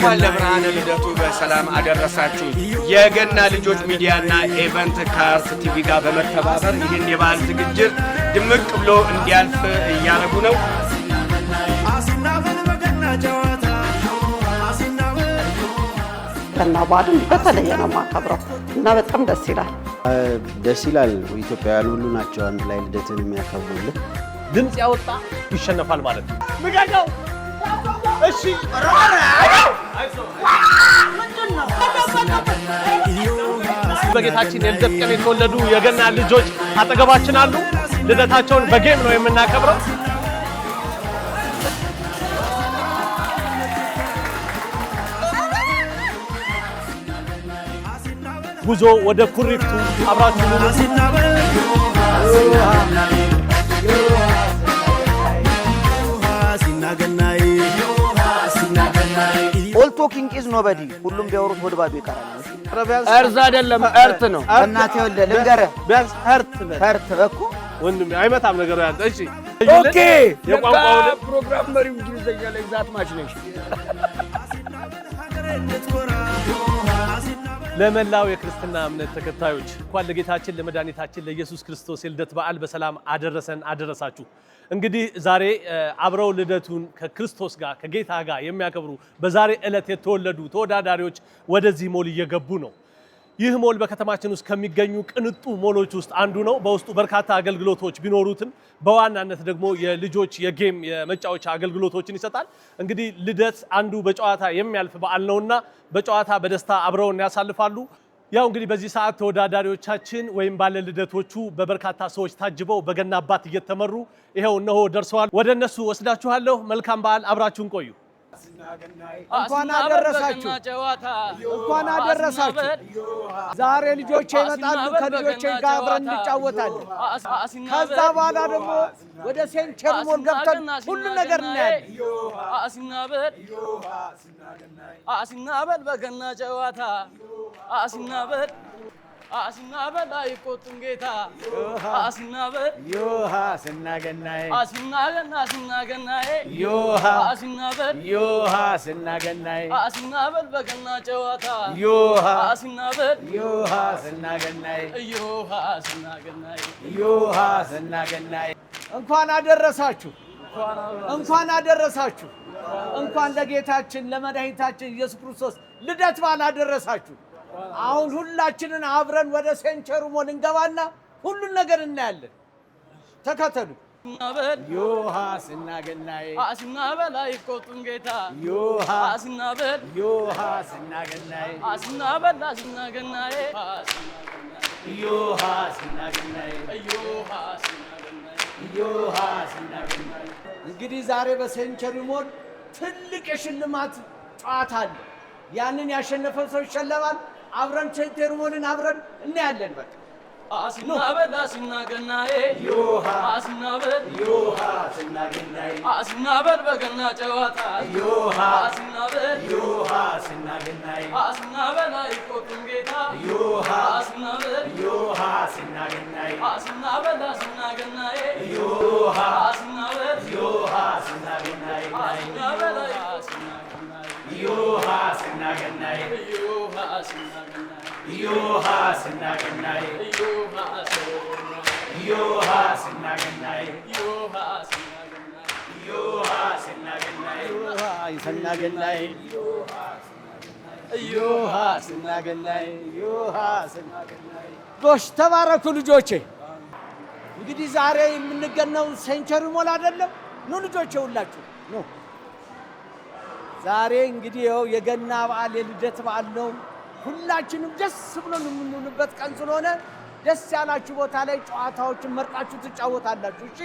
እንኳን ለብርሃነ ልደቱ በሰላም አደረሳችሁ። የገና ልጆች ሚዲያና ኢቨንት ከአርት ቲቪ ጋር በመተባበር ይህን የበዓል ዝግጅት ድምቅ ብሎ እንዲያልፍ እያደረጉ ነው። ገና በዓልን በተለየ ነው የማከብረው እና በጣም ደስ ይላል። ደስ ይላል። ኢትዮጵያውያን ሁሉ ናቸው አንድ ላይ ልደትን የሚያከብሩልን። ድምጽ ያወጣ ይሸነፋል ማለት ነው። ምጋጋው እሺ በጌታችን የልደት ቀን የተወለዱ የገና ልጆች አጠገባችን አሉ። ልደታቸውን በጌም ነው የምናከብረው። ጉዞ ወደ ኩሪፍቱ አብራችሁ ኦል ቶኪንግ ኢዝ ኖበዲ ሁሉም ቢያወሩት ወደ ባዶ ይቀራል። እርዝ አይደለም እርት ነው። እናቴ ወለ ልንገርህ ቢያንስ ሀርት እኮ ወንድሜ አይመጣም ነገሩ ያንተ። እሺ ኦኬ የቋንቋው ፕሮግራም መሪው እንግሊዘኛ ላይ ዛት ማች ነሽ። ለመላው የክርስትና እምነት ተከታዮች እንኳን ለጌታችን ለመድኃኒታችን ለኢየሱስ ክርስቶስ የልደት በዓል በሰላም አደረሰን አደረሳችሁ። እንግዲህ ዛሬ አብረው ልደቱን ከክርስቶስ ጋር ከጌታ ጋር የሚያከብሩ በዛሬ ዕለት የተወለዱ ተወዳዳሪዎች ወደዚህ ሞል እየገቡ ነው። ይህ ሞል በከተማችን ውስጥ ከሚገኙ ቅንጡ ሞሎች ውስጥ አንዱ ነው። በውስጡ በርካታ አገልግሎቶች ቢኖሩትም በዋናነት ደግሞ የልጆች የጌም የመጫወቻ አገልግሎቶችን ይሰጣል። እንግዲህ ልደት አንዱ በጨዋታ የሚያልፍ በዓል ነውና በጨዋታ በደስታ አብረውን ያሳልፋሉ። ያው እንግዲህ በዚህ ሰዓት ተወዳዳሪዎቻችን ወይም ባለ ልደቶቹ በበርካታ ሰዎች ታጅበው በገና አባት እየተመሩ ይሄው እነሆ ደርሰዋል። ወደ እነሱ ወስዳችኋለሁ። መልካም በዓል፣ አብራችሁን ቆዩ። እንኳን አደረሳችሁ፣ እንኳን አደረሳችሁ። ዛሬ ልጆቼ ይመጣሉ፣ ከልጆቼ ጋር አብረን እንጫወታለን። ከዛ በኋላ ደግሞ ወደ ሴንቸር ሞል ገብተን ሁሉ ነገር እናያለን። አሲናበል በገና ጨዋታ አሲናበል አሲናበል አይቆጡም ጌታ አሲናበል ዮሃ ስናገናዬ አሲናገና አሲናገናዬ ዮሃ አሲናበል ዮሃ ስናገናዬ አሲናበል በገና ጨዋታ ዮሃ አሲናበል ዮሃ ስናገናዬ ዮሃ ስናገናዬ ዮሃ ስናገናዬ እንኳን አደረሳችሁ፣ እንኳን አደረሳችሁ። እንኳን ለጌታችን ለመድኃኒታችን ኢየሱስ ክርስቶስ ልደት በዓል አደረሳችሁ። አሁን ሁላችንን አብረን ወደ ሴንቸር ሞል እንገባና ሁሉን ነገር እናያለን። ተከተሉ። ዮሃ ስናገናዬ አሲናበል አይቆጡም ጌታ ዮሃ አሲናበል ዮሃ ስናገናዬ አሲናበል አሲናገናዬ ዮሃ ስናገናዬ ዮሃ ስናገናዬ ዮሃ ስናገናዬ። እንግዲህ ዛሬ በሴንቸር ሞል ትልቅ የሽልማት ጨዋታ አለ። ያንን ያሸነፈ ሰው ይሸለማል። አብረን ሴንቸር ሞልን አብረን እናያለን። በቃ አሲናበል አሲናገናዬ ዮሃ አሲናበል ዮሃ ስናገናዬ አሲናበል በገና ጨዋታ ዮሃ አሲናበል ዮሃ ስናገናዬ አሲናበል አይቆጡም ጌታ ዮሃ አሲናበል ዮሃ ስናገናዬ አሲናበል አሲናገናዬ ዮሃ አሲናበል ዮሃ ስናገናዬ አሲናበል አሲናገናዬ ዮሃ ስናገናዬ ዮሃ ስናገናዬ ዮሃ ስናገናዬ ዮሃ ስናገናዬ ዮሃ ስናገናዬ ዮሃ ስናገናዬ ዮሃ ስናገናዬ ዮሃ ስናገናዬ ዮሃ ስናገናዬ። ጎሽ ተባረኩ ልጆቼ። እንግዲህ ዛሬ የምንገኘው ሴንቸር ሞል አይደለም? ኑ ልጆቼ ሁላችሁ ኑ። ዛሬ እንግዲህ ይኸው የገና በዓል የልደት በዓል ነው። ሁላችንም ደስ ብሎን የምንውልበት ቀን ስለሆነ ደስ ያላችሁ ቦታ ላይ ጨዋታዎችን መርጣችሁ ትጫወታላችሁ። እሺ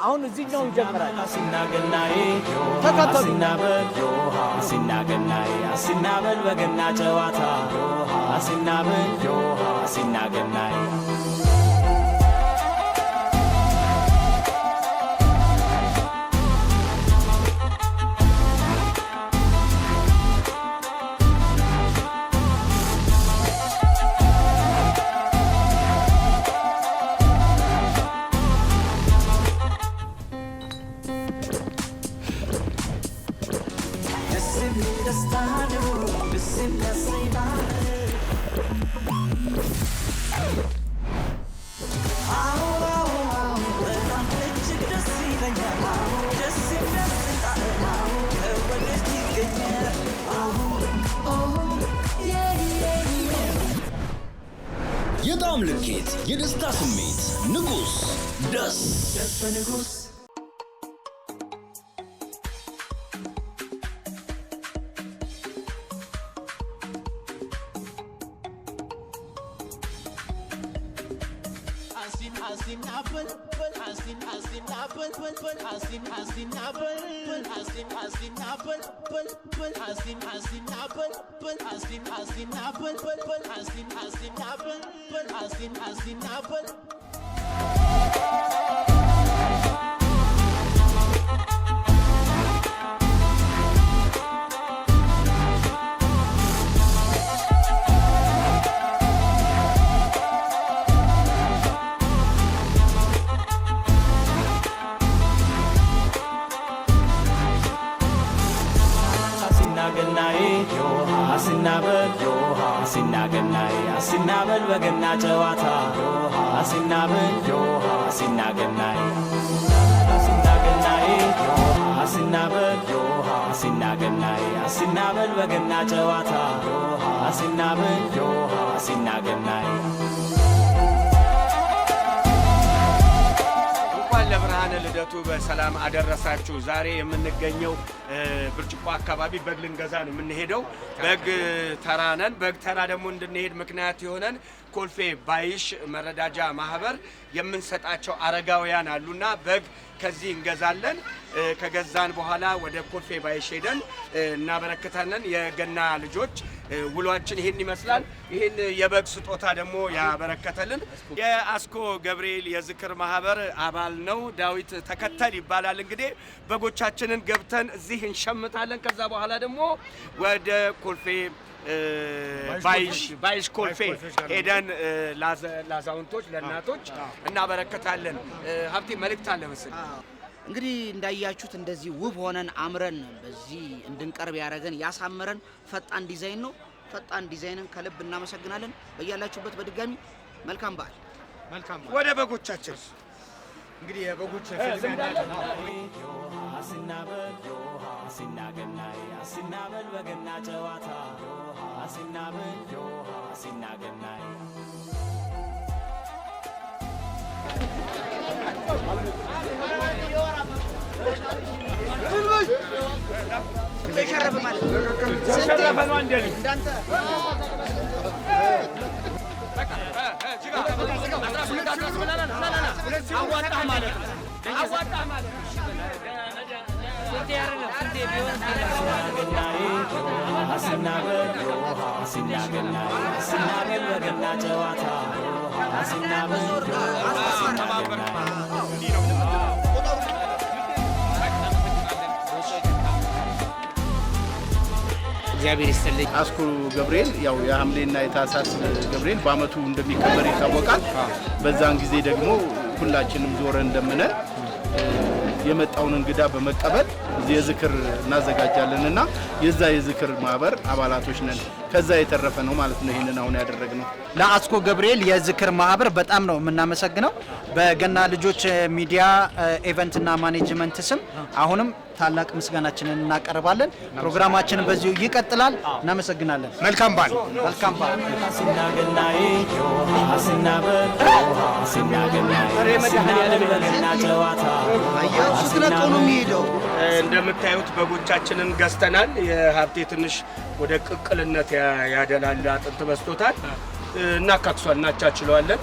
አሁን እዚህኛው እንጀምራለን። ተከተሉ። አሲናበል በገና ጨዋታ አሲናበል አሲናገናዬ የሚል ደስታ ነው ደስ የሚያሰኝ ባህል አዎ አዎ አዎ በጣም እጅግ ደስ ይለኛል አዎ ደስ የሚያሰኝ ጣዕም ከወዴት ይገኛል አዎ የጣዕም ልኬት የደስታ ስሜት ንጉስ ደስ በንጉስ አሲናበል በገና ጨዋታ አሲናበል አሲናገናይ አሲናገናይ አሲናበል አሲናገናይ አሲናበል በገና ጨዋታ አሲናበል አሲናገናይ ለብርሃነ ልደቱ በሰላም አደረሳችሁ። ዛሬ የምንገኘው ብርጭቆ አካባቢ በግ ልንገዛ ነው የምንሄደው። በግ ተራ ነን። በግ ተራ ደግሞ እንድንሄድ ምክንያት የሆነን ኮልፌ ባይሽ መረዳጃ ማህበር የምንሰጣቸው አረጋውያን አሉና በግ ከዚህ እንገዛለን። ከገዛን በኋላ ወደ ኮልፌ ባይሽ ሄደን እናበረክታለን። የገና ልጆች ውሏችን ይሄን ይመስላል። ይሄን የበግ ስጦታ ደግሞ ያበረከተልን የአስኮ ገብርኤል የዝክር ማህበር አባል ነው። ዳዊት ተከተል ይባላል። እንግዲህ በጎቻችንን ገብተን እዚህ እንሸምታለን። ከዛ በኋላ ደግሞ ወደ ኮልፌ ባይሽ ኮልፌ ሄደን ላዛውንቶች ለእናቶች እናበረክታለን። ሀብቴ መልእክት አለ መሰለኝ። እንግዲህ እንዳያችሁት እንደዚህ ውብ ሆነን አምረን በዚህ እንድንቀርብ ያደረገን ያሳመረን ፈጣን ዲዛይን ነው። ፈጣን ዲዛይንን ከልብ እናመሰግናለን። በያላችሁበት በድጋሚ መልካም በዓል። ወደ በጎቻችን እንግዲህ የበጎች አሲናበል በገና ጨዋታ አሲናበል አሲናገናይ ተሸረፈ ማለት ተሸረፈ ነው እንዴ እንዳንተ አዋጣህ ማለት ነው። አሲናበል በገና ጨዋታ አሲናበል እግዚአብሔር ይስጥልኝ። አስኮ ገብርኤል ያው የሐምሌና የታህሳስ ገብርኤል በአመቱ እንደሚከበር ይታወቃል። በዛን ጊዜ ደግሞ ሁላችንም ዞረ እንደምነን የመጣውን እንግዳ በመቀበል የዝክር እናዘጋጃለንና የዛ የዝክር ማህበር አባላቶች ነን። ከዛ የተረፈ ነው ማለት ነው ይሄንን አሁን ያደረግነው። ለአስኮ ገብርኤል የዝክር ማህበር በጣም ነው የምናመሰግነው። በገና ልጆች ሚዲያ ኢቨንትና ማኔጅመንት ስም አሁንም ታላቅ ምስጋናችንን እናቀርባለን። ፕሮግራማችን በዚሁ ይቀጥላል። እናመሰግናለን። መልካም በዓል። መልካም በዓል። አሲናገናይ አሲናበል አሲናገናይ በገና ጨዋታ ስለቀኑ የሚሄደው እንደምታዩት በጎቻችንን ገዝተናል። የሀብቴ ትንሽ ወደ ቅቅልነት ያደላል፣ አጥንት በስቶታል። እናካክሷል፣ እናቻችለዋለን።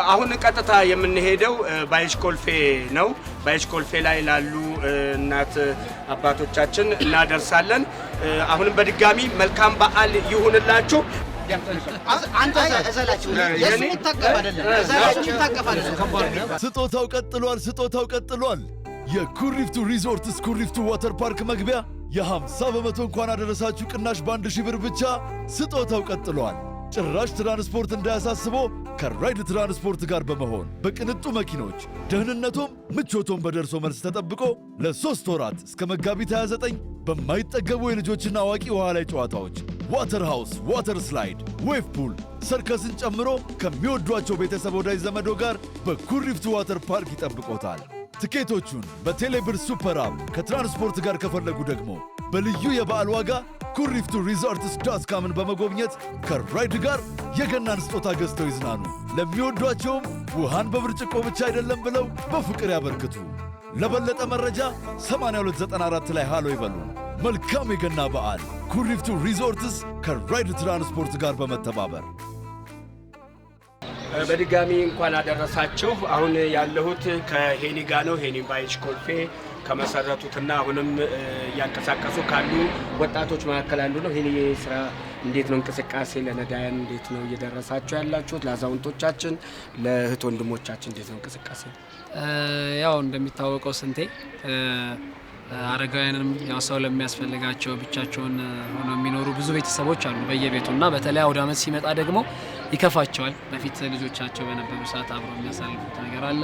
አሁን ቀጥታ የምንሄደው ባይሽ ኮልፌ ነው። ባይሽ ኮልፌ ላይ ላሉ እናት አባቶቻችን እናደርሳለን። አሁንም በድጋሚ መልካም በዓል ይሁንላችሁ። አንተ እዘላችሁ የሱ ይታቀፍ አይደለም፣ እዘላችሁ ይታቀፍ አይደለም። ስጦታው ቀጥሏል፣ ስጦታው ቀጥሏል። የኩሪፍቱ ሪዞርትስ ኩሪፍቱ ዋተር ፓርክ መግቢያ የ50 በመቶ እንኳን አደረሳችሁ ቅናሽ በ1000 ብር ብቻ። ስጦታው ቀጥሏል። ጭራሽ ትራንስፖርት እንዳያሳስቦ ከራይድ ትራንስፖርት ጋር በመሆን በቅንጡ መኪኖች ደህንነቶም ምቾቶም በደርሶ መልስ ተጠብቆ ለ3 ወራት እስከ መጋቢት 29 በማይጠገቡ የልጆችና አዋቂ ውሃ ላይ ጨዋታዎች ዋተር ሃውስ፣ ዋተር ስላይድ፣ ዌቭ ፑል፣ ሰርከስን ጨምሮ ከሚወዷቸው ቤተሰብ ወዳጅ ዘመዶ ጋር በኩሪፍቱ ዋተር ፓርክ ይጠብቆታል። ትኬቶቹን በቴሌብር ሱፐር አፕ ከትራንስፖርት ጋር ከፈለጉ ደግሞ በልዩ የበዓል ዋጋ ኩሪፍቱ ሪዞርትስ ዳትካምን በመጎብኘት ከራይድ ጋር የገናን ስጦታ ገዝተው ይዝናኑ። ለሚወዷቸውም ውሃን በብርጭቆ ብቻ አይደለም ብለው በፍቅር ያበርክቱ። ለበለጠ መረጃ 8294 ላይ ሃሎ ይበሉ። መልካም የገና በዓል። ኩሪፍቱ ሪዞርትስ ከራይድ ትራንስፖርት ጋር በመተባበር በድጋሚ እንኳን አደረሳችሁ። አሁን ያለሁት ከሄኒ ጋር ነው። ሄኒ ባይሽ ኮልፌ ከመሰረቱትና አሁንም እያንቀሳቀሱ ካሉ ወጣቶች መካከል አንዱ ነው። ሄኒ ስራ እንዴት ነው እንቅስቃሴ ለነዳያን እንዴት ነው እየደረሳችሁ ያላችሁት? ለአዛውንቶቻችን ለእህት ወንድሞቻችን እንዴት ነው እንቅስቃሴ? ያው እንደሚታወቀው ስንቴ አረጋውያንም ያው ሰው ለሚያስፈልጋቸው ብቻቸውን ሆነው የሚኖሩ ብዙ ቤተሰቦች አሉ በየቤቱና በተለይ አውደ ዓመት ሲመጣ ደግሞ ይከፋቸዋል። በፊት ልጆቻቸው በነበሩ ሰዓት አብረው የሚያሳልፉት ነገር አለ።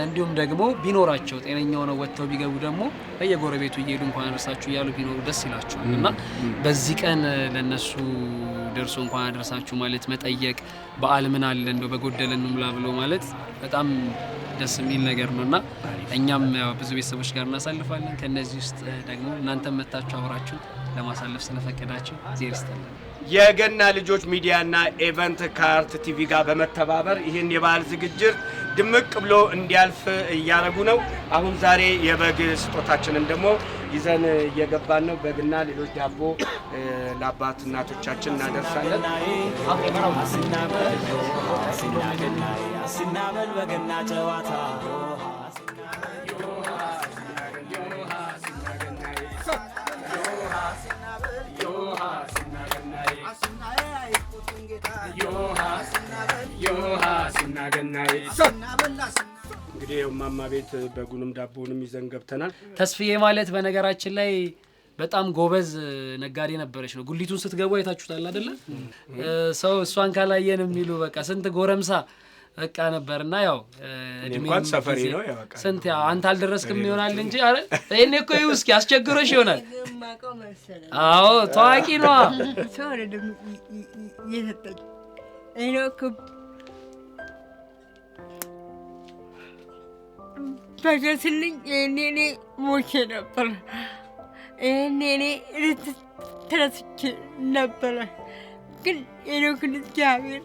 እንዲሁም ደግሞ ቢኖራቸው ጤነኛ ሆነው ወጥተው ቢገቡ ደግሞ በየጎረቤቱ እየሄዱ እንኳን አደረሳችሁ እያሉ ቢኖሩ ደስ ይላቸዋል እና በዚህ ቀን ለነሱ ደርሶ እንኳን አደረሳችሁ ማለት መጠየቅ በዓል ምን አለ እንደው በጎደለን ሙላ ብሎ ማለት በጣም ደስ የሚል ነገር ነውና እኛም ያው ብዙ ቤተሰቦች ጋር እናሳልፋለን። ከነዚህ ውስጥ ደግሞ እናንተም መጣችሁ አብራችሁ ለማሳለፍ ስለፈቀዳችሁ እግዚአብሔር ይስጥልን። የገና ልጆች ሚዲያና ኢቨንት ካርት ቲቪ ጋር በመተባበር ይህን የበዓል ዝግጅት ድምቅ ብሎ እንዲያልፍ እያደረጉ ነው። አሁን ዛሬ የበግ ስጦታችንን ደግሞ ይዘን እየገባን ነው። በግና ሌሎች ዳቦ ለአባት እናቶቻችን እናደርሳለን። ሲናበል በገና ጨዋታ እንግዲህ እማማ ቤት በጉንም ዳቦንም ይዘን ገብተናል። ተስፍዬ ማለት በነገራችን ላይ በጣም ጎበዝ ነጋዴ ነበረች ነው። ጉሊቱን ስትገቡ አይታችሁታል አይደለ? ሰው እሷን ካላየን የሚሉ በቃ ስንት ጎረምሳ በቃ ነበርና ያው እንኳን ሰፈሪ ነው ያወቃ ስንት አንተ አልደረስክም ይሆናል እንጂ አረ እኔ እኮ ይውስኪ አስቸግሮሽ ይሆናል። አዎ ታዋቂ ነው ሰው አይደለም ይሰጠኝ እኔ እኮ በገስልኝ እኔ ሞቼ ነበር። እኔ ተረስቼ ነበረ ግን ግን እግዚአብሔር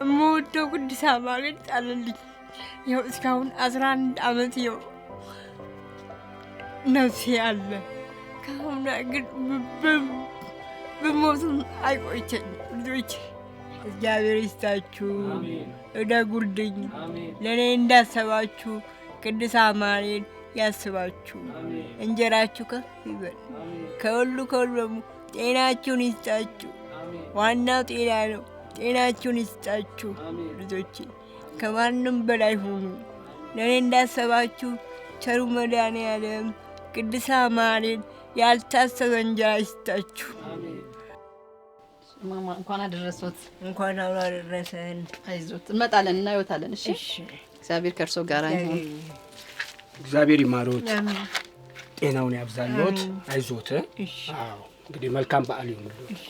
የምወደው ቅዱስ አማኑኤል ጣለልኝ። ይኸው እስካሁን 11 ዓመት ይኸው ነፍሴ አለ። ከአሁን ግን ብሞትም አይቆጨኝም። ልጆቼ እግዚአብሔር ይስጣችሁ፣ እደጉልኝ። ለእኔ እንዳሰባችሁ ቅዱስ አማኑኤል ያስባችሁ፣ እንጀራችሁ ከፍ ይበል። ከሁሉ ደግሞ ጤናችሁን ይስጣችሁ። ዋናው ጤና ነው። ጤናችሁን ይስጣችሁ ልጆቼ፣ ከማንም በላይ ሁኑ። ለእኔ እንዳሰባችሁ ቸሩ መድኃኔዓለም ቅዱስ አማኑኤል ያልታሰበ እንጀራ ይስጣችሁ። ማማ እንኳን አደረሶት። እንኳን አደረሰን። አይዞት፣ እንመጣለን፣ እናዩታለን። እሺ፣ እግዚአብሔር ከእርሶ ጋር ይሁን። እግዚአብሔር ይማሮት፣ ጤናውን ያብዛልዎት። አይዞት። አዎ፣ እንግዲህ መልካም በዓል ይሁንልዎት።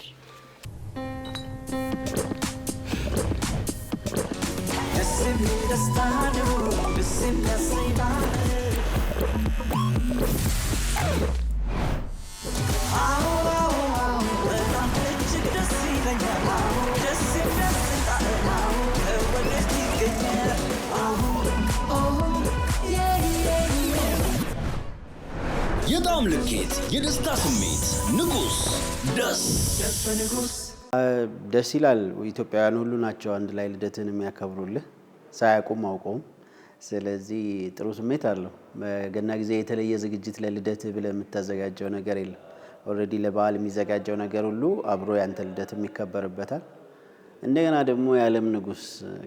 የጣዕም ልኬት፣ የደስታ ስሜት፣ ንጉስ ደስ ይላል። ኢትዮጵያውያን ሁሉ ናቸው አንድ ላይ ልደትን የሚያከብሩልህ ሳያውቁም አውቀውም። ስለዚህ ጥሩ ስሜት አለው። በገና ጊዜ የተለየ ዝግጅት ለልደት ብለህ የምታዘጋጀው ነገር የለም። ኦልሬዲ ለበዓል የሚዘጋጀው ነገር ሁሉ አብሮ ያንተ ልደት የሚከበርበታል። እንደገና ደግሞ የዓለም ንጉስ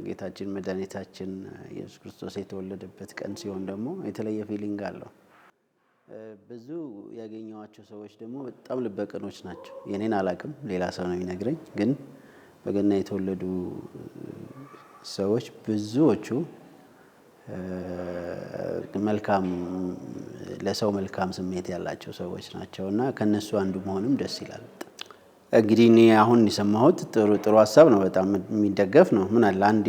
ጌታችን መድኃኒታችን ኢየሱስ ክርስቶስ የተወለደበት ቀን ሲሆን ደግሞ የተለየ ፊሊንግ አለው። ብዙ ያገኘዋቸው ሰዎች ደግሞ በጣም ልበቀኖች ናቸው። የኔን አላቅም፣ ሌላ ሰው ነው የሚነግረኝ። ግን በገና የተወለዱ ሰዎች ብዙዎቹ መልካም ለሰው መልካም ስሜት ያላቸው ሰዎች ናቸውና ከነሱ አንዱ መሆንም ደስ ይላል። እንግዲህ እኔ አሁን የሰማሁት ጥሩ ሀሳብ ነው። በጣም የሚደገፍ ነው። ምን አለ አንድ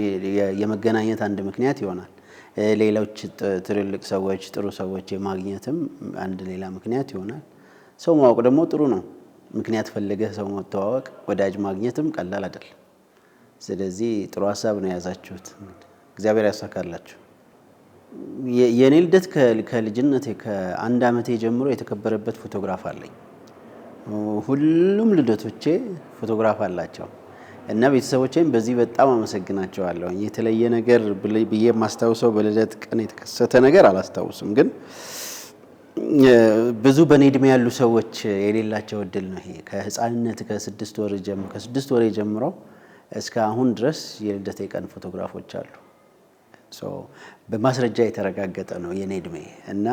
የመገናኘት አንድ ምክንያት ይሆናል። ሌሎች ትልልቅ ሰዎች ጥሩ ሰዎች የማግኘትም አንድ ሌላ ምክንያት ይሆናል። ሰው ማወቅ ደግሞ ጥሩ ነው። ምክንያት ፈልገህ ሰው መተዋወቅ ወዳጅ ማግኘትም ቀላል አይደለም። ስለዚህ ጥሩ ሀሳብ ነው የያዛችሁት። እግዚአብሔር ያሳካላችሁ። የኔ ልደት ከልጅነቴ ከአንድ ዓመቴ ጀምሮ የተከበረበት ፎቶግራፍ አለኝ። ሁሉም ልደቶቼ ፎቶግራፍ አላቸው እና ቤተሰቦቼም በዚህ በጣም አመሰግናቸዋለሁ። የተለየ ነገር ብዬ የማስታውሰው በልደት ቀን የተከሰተ ነገር አላስታውስም፣ ግን ብዙ በኔ እድሜ ያሉ ሰዎች የሌላቸው እድል ነው ይሄ። ከህፃንነት ከ6 ወር ጀምሮ እስከ አሁን ድረስ የልደቴ ቀን ፎቶግራፎች አሉ። በማስረጃ የተረጋገጠ ነው የኔ እድሜ እና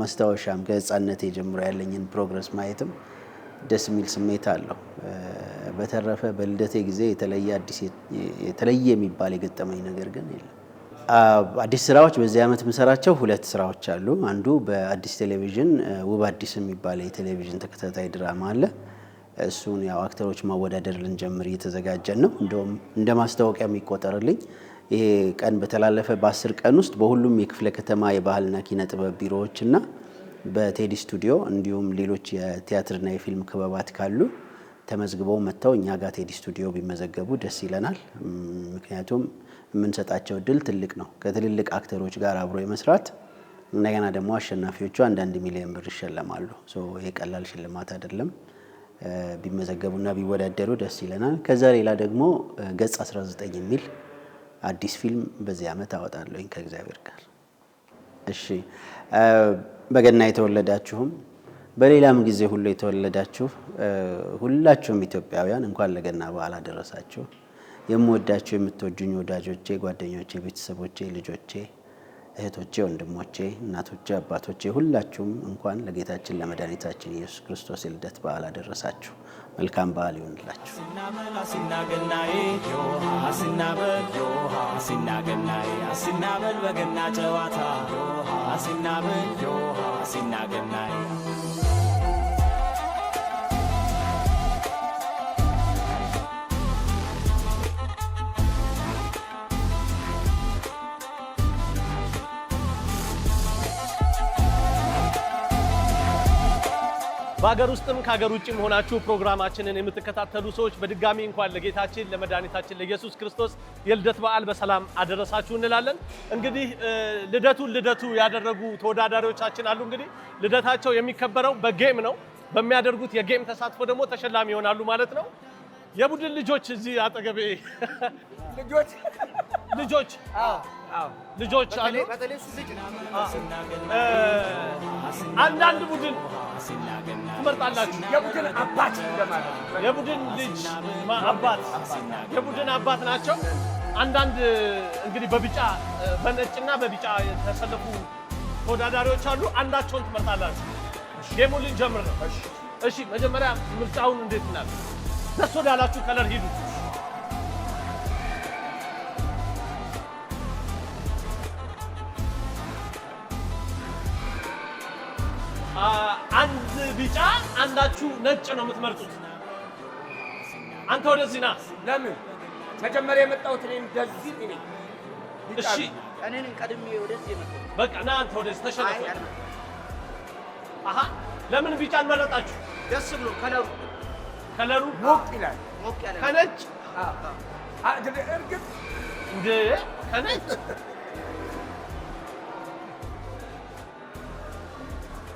ማስታወሻም ከህፃንነቴ ጀምሮ ያለኝን ፕሮግረስ ማየትም ደስ የሚል ስሜት አለው። በተረፈ በልደቴ ጊዜ የተለየ የሚባል የገጠመኝ ነገር ግን የለም። አዲስ ስራዎች በዚህ ዓመት የምሰራቸው 2 ስራዎች አሉ። አንዱ በአዲስ ቴሌቪዥን ውብ አዲስ የሚባል የቴሌቪዥን ተከታታይ ድራማ አለ። እሱን ያው አክተሮች ማወዳደር ልንጀምር እየተዘጋጀን ነው። እንደውም እንደ ማስታወቂያ የሚቆጠርልኝ ይሄ ቀን በተላለፈ በ10 ቀን ውስጥ በሁሉም የክፍለ ከተማ የባህልና ኪነ ጥበብ ቢሮዎችና በቴዲ ስቱዲዮ እንዲሁም ሌሎች የቲያትርና የፊልም ክበባት ካሉ ተመዝግበው መጥተው እኛ ጋር ቴዲ ስቱዲዮ ቢመዘገቡ ደስ ይለናል። ምክንያቱም የምንሰጣቸው እድል ትልቅ ነው። ከትልልቅ አክተሮች ጋር አብሮ የመስራት እንደገና ደግሞ አሸናፊዎቹ 1 ሚሊዮን ብር ይሸለማሉ። ይሄ ቀላል ሽልማት አይደለም። ቢመዘገቡና ቢወዳደሩ ደስ ይለናል። ከዛ ሌላ ደግሞ ገጽ 19 የሚል አዲስ ፊልም በዚህ ዓመት አወጣለሁኝ ከእግዚአብሔር ጋር። እሺ በገና የተወለዳችሁም በሌላም ጊዜ ሁሉ የተወለዳችሁ ሁላችሁም ኢትዮጵያውያን እንኳን ለገና በዓል አደረሳችሁ። የምወዳችሁ የምትወዱኝ ወዳጆቼ፣ ጓደኞቼ፣ ቤተሰቦቼ፣ ልጆቼ፣ እህቶቼ፣ ወንድሞቼ፣ እናቶቼ፣ አባቶቼ ሁላችሁም እንኳን ለጌታችን ለመድኃኒታችን ኢየሱስ ክርስቶስ የልደት በዓል አደረሳችሁ። መልካም በዓል ይሁንላችሁ። አሲናበል በገና ጨዋታ አሲናበል በሀገር ውስጥም ከሀገር ውጭም ሆናችሁ ፕሮግራማችንን የምትከታተሉ ሰዎች በድጋሚ እንኳን ለጌታችን ለመድኃኒታችን ለኢየሱስ ክርስቶስ የልደት በዓል በሰላም አደረሳችሁ እንላለን። እንግዲህ ልደቱ ያደረጉ ተወዳዳሪዎቻችን አሉ። እንግዲህ ልደታቸው የሚከበረው በጌም ነው። በሚያደርጉት የጌም ተሳትፎ ደግሞ ተሸላሚ ይሆናሉ ማለት ነው። የቡድን ልጆች እዚህ አጠገቤ ልጆች አሉ። አንዳንድ ቡድን ትመርጣላችሁ። የቡድን አባት የቡድን ልጅ የቡድን አባት ናቸው። አንዳንድ እንግዲህ በነጭና በቢጫ የተሰለፉ ተወዳዳሪዎች አሉ። አንዳቸውን ትመርጣላችሁ። ጌሙን ልንጀምር ነው። እሺ መጀመሪያ ምርጫውን እንዴት እናል? ደስ ወዳላችሁ ከለር ሂዱ። አንድ ቢጫ አንዳችሁ ነጭ ነው የምትመርጡት። አንተ ወደዚህ ና። ለምን መጀመሪያ የመጣሁት እኔ እንደዚህ ነኝ። እሺ እኔን ቀድሜ ወደዚህ የመጣሁ በቃ ና አንተ ወደዚህ ተሸነፈ። አሃ ለምን ቢጫን መረጣችሁ? ደስ ብሎ ከለሩ ሞቅ ይላል። ከነጭ እርግጥ እንደ ከነጭ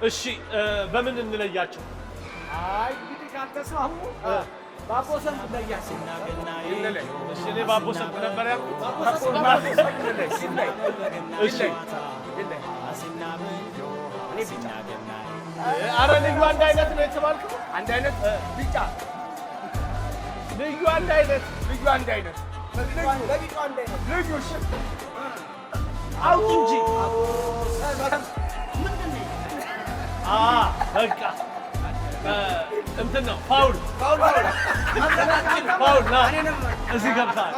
እሺ በምን እንለያቸው? አይ እንግዲህ ካልተስማሙ ባቦ ሰንት ለያችን እሺ እኔ ባቦ ሰንት ነበር ያልኩት። እሺ ኧረ ልዩ አንድ አይነት ነው የተባልከው። አንድ አይነት ቢጫ ልዩ አንድ አይነት ልዩ አንድ አይነት ልዩ እሺ አውጡ እንጂ በቃ እንትን ነው ፋውል ና እዚህ ገብተሃል።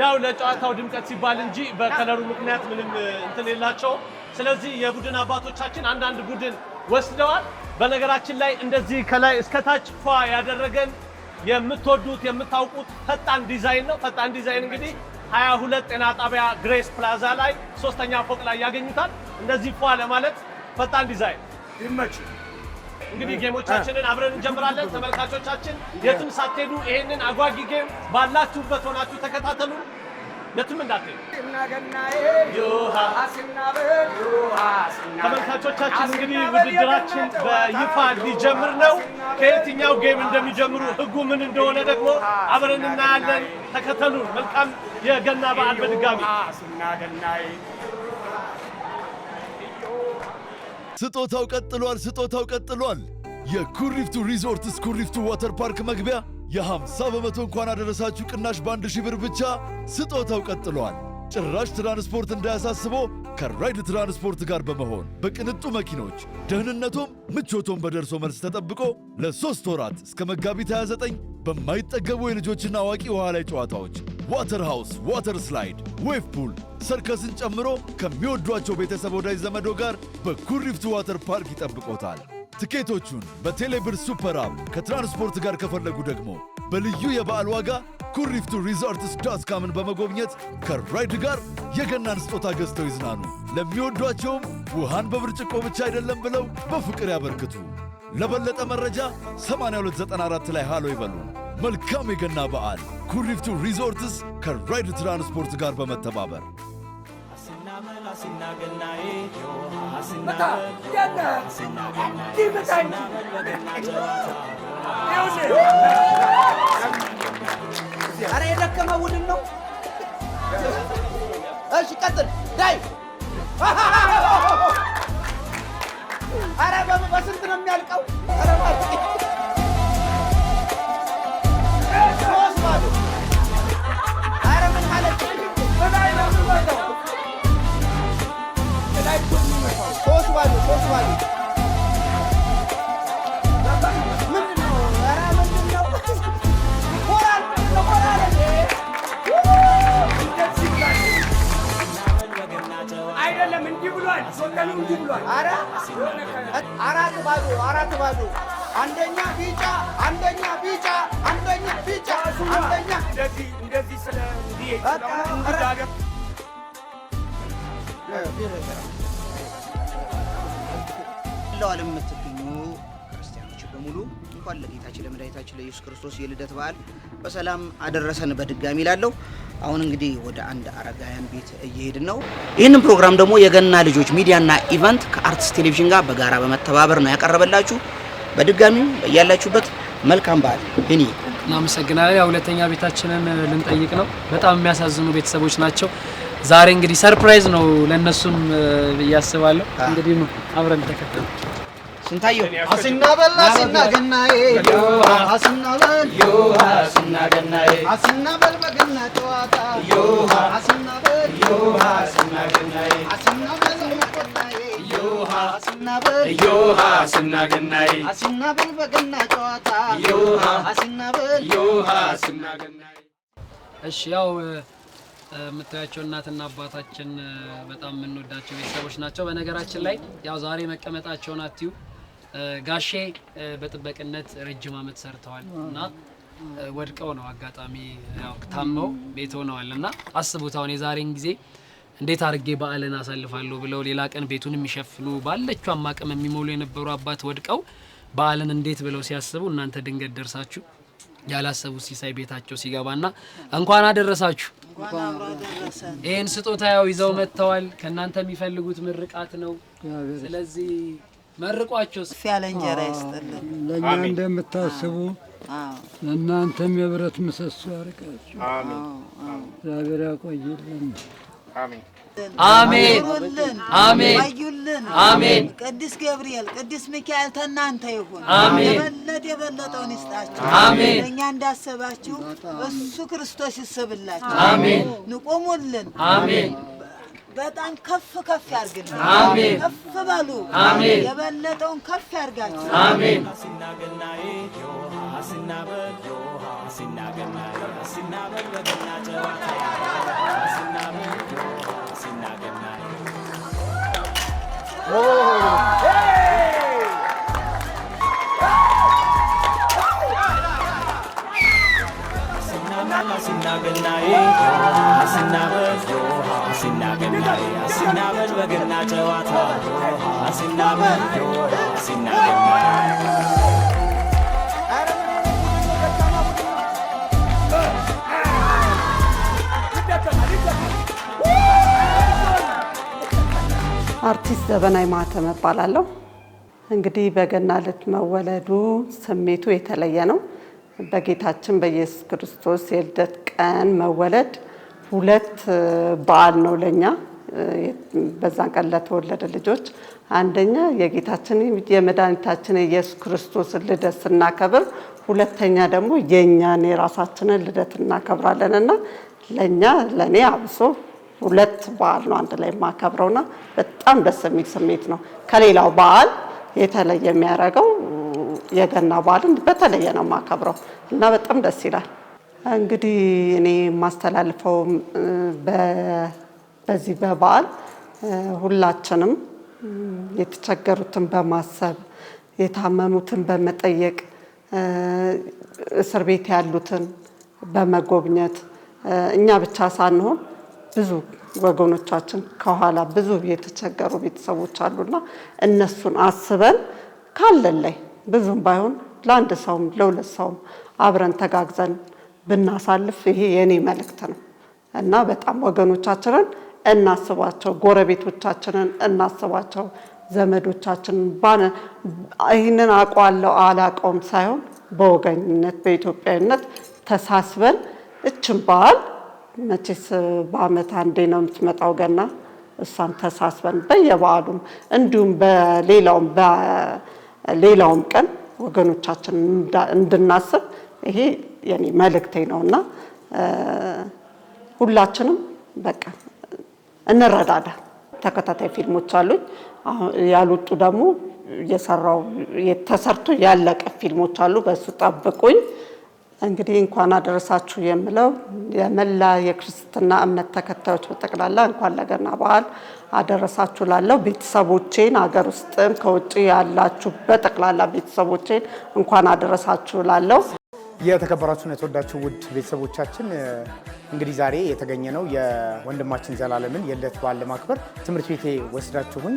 ያው ለጨዋታው ድምቀት ሲባል እንጂ በከለሩ ምክንያት ምንም እንትን የላቸው። ስለዚህ የቡድን አባቶቻችን አንዳንድ ቡድን ወስደዋል። በነገራችን ላይ እንደዚህ ከላይ እስከ ታች ፏ ያደረገን የምትወዱት የምታውቁት ፈጣን ዲዛይን ነው። ፈጣን ዲዛይን እንግዲህ 22 ጤና ጣቢያ ግሬስ ፕላዛ ላይ 3ኛ ፎቅ ላይ ያገኙታል። እንደዚህ ፏ ለማለት ፈጣን ዲዛይን ይመች። እንግዲህ ጌሞቻችንን አብረን እንጀምራለን። ተመልካቾቻችን የትም ሳትሄዱ ይሄንን አጓጊ ጌም ባላችሁበት ሆናችሁ ተከታተሉ። የትም እንዳትሄዱ። ተመልካቾቻችን እንግዲህ ውድድራችን በይፋ ሊጀምር ነው። ከየትኛው ጌም እንደሚጀምሩ ህጉ ምን እንደሆነ ደግሞ አብረን እናያለን። ተከተሉን። መልካም የገና በዓል በድጋሚ ስጦታው ቀጥሏል። ስጦታው ቀጥሏል። የኩሪፍቱ ሪዞርትስ ኩሪፍቱ ዋተር ፓርክ መግቢያ የ50 በመቶ እንኳን አደረሳችሁ ቅናሽ በ1000 ብር ብቻ። ስጦታው ቀጥሏል። ጭራሽ ትራንስፖርት እንዳያሳስበው ከራይድ ትራንስፖርት ጋር በመሆን በቅንጡ መኪኖች ደህንነቶም ምቾቶም በደርሶ መልስ ተጠብቆ ለ3 ወራት እስከ መጋቢት 29 በማይጠገቡ የልጆችና አዋቂ ውሃ ላይ ጨዋታዎች ዋተር ሃውስ፣ ዋተር ስላይድ፣ ዌቭ ፑል፣ ሰርከስን ጨምሮ ከሚወዷቸው ቤተሰብ ወዳጅ ዘመዶ ጋር በኩሪፍቱ ዋተር ፓርክ ይጠብቆታል። ትኬቶቹን በቴሌብር ሱፐር አፕ ከትራንስፖርት ጋር ከፈለጉ ደግሞ በልዩ የበዓል ዋጋ ኩሪፍቱ ሪዞርትስ ዳትካምን በመጎብኘት ከራይድ ጋር የገናን ስጦታ ገዝተው ይዝናኑ። ለሚወዷቸውም ውሃን በብርጭቆ ብቻ አይደለም ብለው በፍቅር ያበርክቱ። ለበለጠ መረጃ 8294 ላይ ሃሎ ይበሉ። መልካም የገና በዓል። ኩሪፍቱ ሪዞርትስ ከራይድ ትራንስፖርት ጋር በመተባበር አረ የደከመ ቡድን ነው። እሺ ቀጥል ዳይ። አረ በስንት ነው የሚያልቀው? አረ አይደለም እንዲህ ብሏል። ሶከሉ እንዲህ ብሏል። አረ 4-0 አንደኛ ቢጫ አንደኛ ቢጫ አንደኛ ቢጫ አንደኛ እንደዚህ ስለ ለዓለም የምትገኙ ክርስቲያኖች በሙሉ እንኳን ለጌታችን ለመድኃኒታችን ለኢየሱስ ክርስቶስ የልደት በዓል በሰላም አደረሰን በድጋሚ እላለሁ። አሁን እንግዲህ ወደ አንድ አረጋውያን ቤት እየሄድን ነው። ይህንን ፕሮግራም ደግሞ የገና ልጆች ሚዲያና ኢቨንት ከአርትስ ቴሌቪዥን ጋር በጋራ በመተባበር ነው ያቀረበላችሁ። በድጋሚ ያላችሁበት መልካም በዓል። እኔ እናመሰግናለን። ያው ሁለተኛ ቤታችንን ልንጠይቅ ነው። በጣም የሚያሳዝኑ ቤተሰቦች ናቸው። ዛሬ እንግዲህ ሰርፕራይዝ ነው ለነሱም ያስባለሁ። እንግዲህ ነው አብረን ተከተሉ። ስንታየው አስናበል አስናገናዬ አስናበል አስናገናዬ አስናበል በገና ጨዋታ አስናበል አስናገናዬ አስናበል መቆጣዬ አስናበል አስናገናዬ አስናበል በገና ጨዋታ አስናበል አስናገናዬ። እሺ ያው የምታያቸው እናትና አባታችን በጣም የምንወዳቸው ቤተሰቦች ናቸው። በነገራችን ላይ ያው ዛሬ መቀመጣቸውን አትዩ ጋሼ በጥበቅነት ረጅም ዓመት ሰርተዋል እና ወድቀው ነው አጋጣሚ ያው ታመው ቤት ሆነዋል እና አስቡት አሁን የዛሬን ጊዜ እንዴት አድርጌ በዓልን አሳልፋለሁ ብለው ሌላ ቀን ቤቱን የሚሸፍኑ ባለችው አማቀም የሚሞሉ የነበሩ አባት ወድቀው በዓልን እንዴት ብለው ሲያስቡ እናንተ ድንገት ደርሳችሁ ያላሰቡት ሲሳይ ቤታቸው ሲገባና እንኳን አደረሳችሁ ይሄን ስጦታ ያው ይዘው መጥተዋል። ከናንተ የሚፈልጉት ምርቃት ነው። ስለዚህ መርቋቸው ያለ እንጀራ ይስጥልን። ለኛ እንደምታስቡ ለእናንተም የብረት ምሰሶ ያርቃችሁ። እግዚአብሔር ያቆይልን። አሜን አሜን አሜን አሜን። ቅዱስ ገብርኤል ቅዱስ ሚካኤል ተናንተ ይሁን። የበለጠውን ይስጣችሁ። አሜን። ለኛ እንዳሰባችሁ እሱ ክርስቶስ ይስብላችሁ። አሜን። ንቆሙልን። አሜን። በጣም ከፍ ከፍ ያርግልን። አሜን። ከፍ በሉ። አሜን። የበለጠውን ከፍ ያርጋችሁ። አሜን። አሲናበል ዮሃ አሲናገናይ አሲናበል በገና ጨዋታ አሲናበል ዮሃ አሲናገናይ አሲናገናይ አሲናበል ዮሃ አሲናገናይ አሲናበል በገና ጨዋታ አሲናበል ዮሃ አሲናገናይ አርቲስት ዘበናይ ማህተም እባላለሁ። እንግዲህ በገና ዕለት መወለዱ ስሜቱ የተለየ ነው። በጌታችን በኢየሱስ ክርስቶስ የልደት ቀን መወለድ ሁለት በዓል ነው ለኛ። በዛን ቀን ለተወለደ ልጆች አንደኛ የጌታችን የመድኃኒታችን የኢየሱስ ክርስቶስ ልደት ስናከብር፣ ሁለተኛ ደግሞ የኛን የራሳችንን ልደት እናከብራለንና ለኔ አብሶ ሁለት በዓል ነው አንድ ላይ ማከብረውና በጣም ደስ የሚል ስሜት ነው። ከሌላው በዓል የተለየ የሚያደርገው የገና በዓልን በተለየ ነው ማከብረው እና በጣም ደስ ይላል። እንግዲህ እኔ ማስተላልፈው በዚህ በበዓል ሁላችንም የተቸገሩትን በማሰብ የታመሙትን በመጠየቅ እስር ቤት ያሉትን በመጎብኘት እኛ ብቻ ሳንሆን ብዙ ወገኖቻችን ከኋላ ብዙ የተቸገሩ ቤተሰቦች አሉና እነሱን አስበን ካለን ላይ ብዙም ባይሆን ለአንድ ሰውም ለሁለት ሰውም አብረን ተጋግዘን ብናሳልፍ ይሄ የኔ መልእክት ነው እና በጣም ወገኖቻችንን እናስባቸው፣ ጎረቤቶቻችንን እናስባቸው፣ ዘመዶቻችንን ይህንን አውቀዋለሁ አላውቀውም ሳይሆን በወገኝነት በኢትዮጵያዊነት ተሳስበን እችን በዓል መቼስ በዓመት አንዴ ነው የምትመጣው ገና፣ እሷን ተሳስበን በየበዓሉም እንዲሁም በሌላውም ቀን ወገኖቻችን እንድናስብ ይሄ የኔ መልእክቴ ነውና ሁላችንም በቃ እንረዳዳ። ተከታታይ ፊልሞች አሉኝ ያሉት ደግሞ የተሰርቶ ያለቀ ፊልሞች አሉ፣ በሱ ጠብቁኝ። እንግዲህ እንኳን አደረሳችሁ የምለው የመላ የክርስትና እምነት ተከታዮች በጠቅላላ እንኳን ለገና በዓል አደረሳችሁ ላለው ቤተሰቦቼን ሀገር ውስጥም ከውጭ ያላችሁ በጠቅላላ ቤተሰቦቼን እንኳን አደረሳችሁ ላለው። የተከበራችሁና የተወዳችሁ ውድ ቤተሰቦቻችን እንግዲህ ዛሬ የተገኘ ነው የወንድማችን ዘላለምን የልደት በዓል ለማክበር ትምህርት ቤቴ ወስዳችሁኝ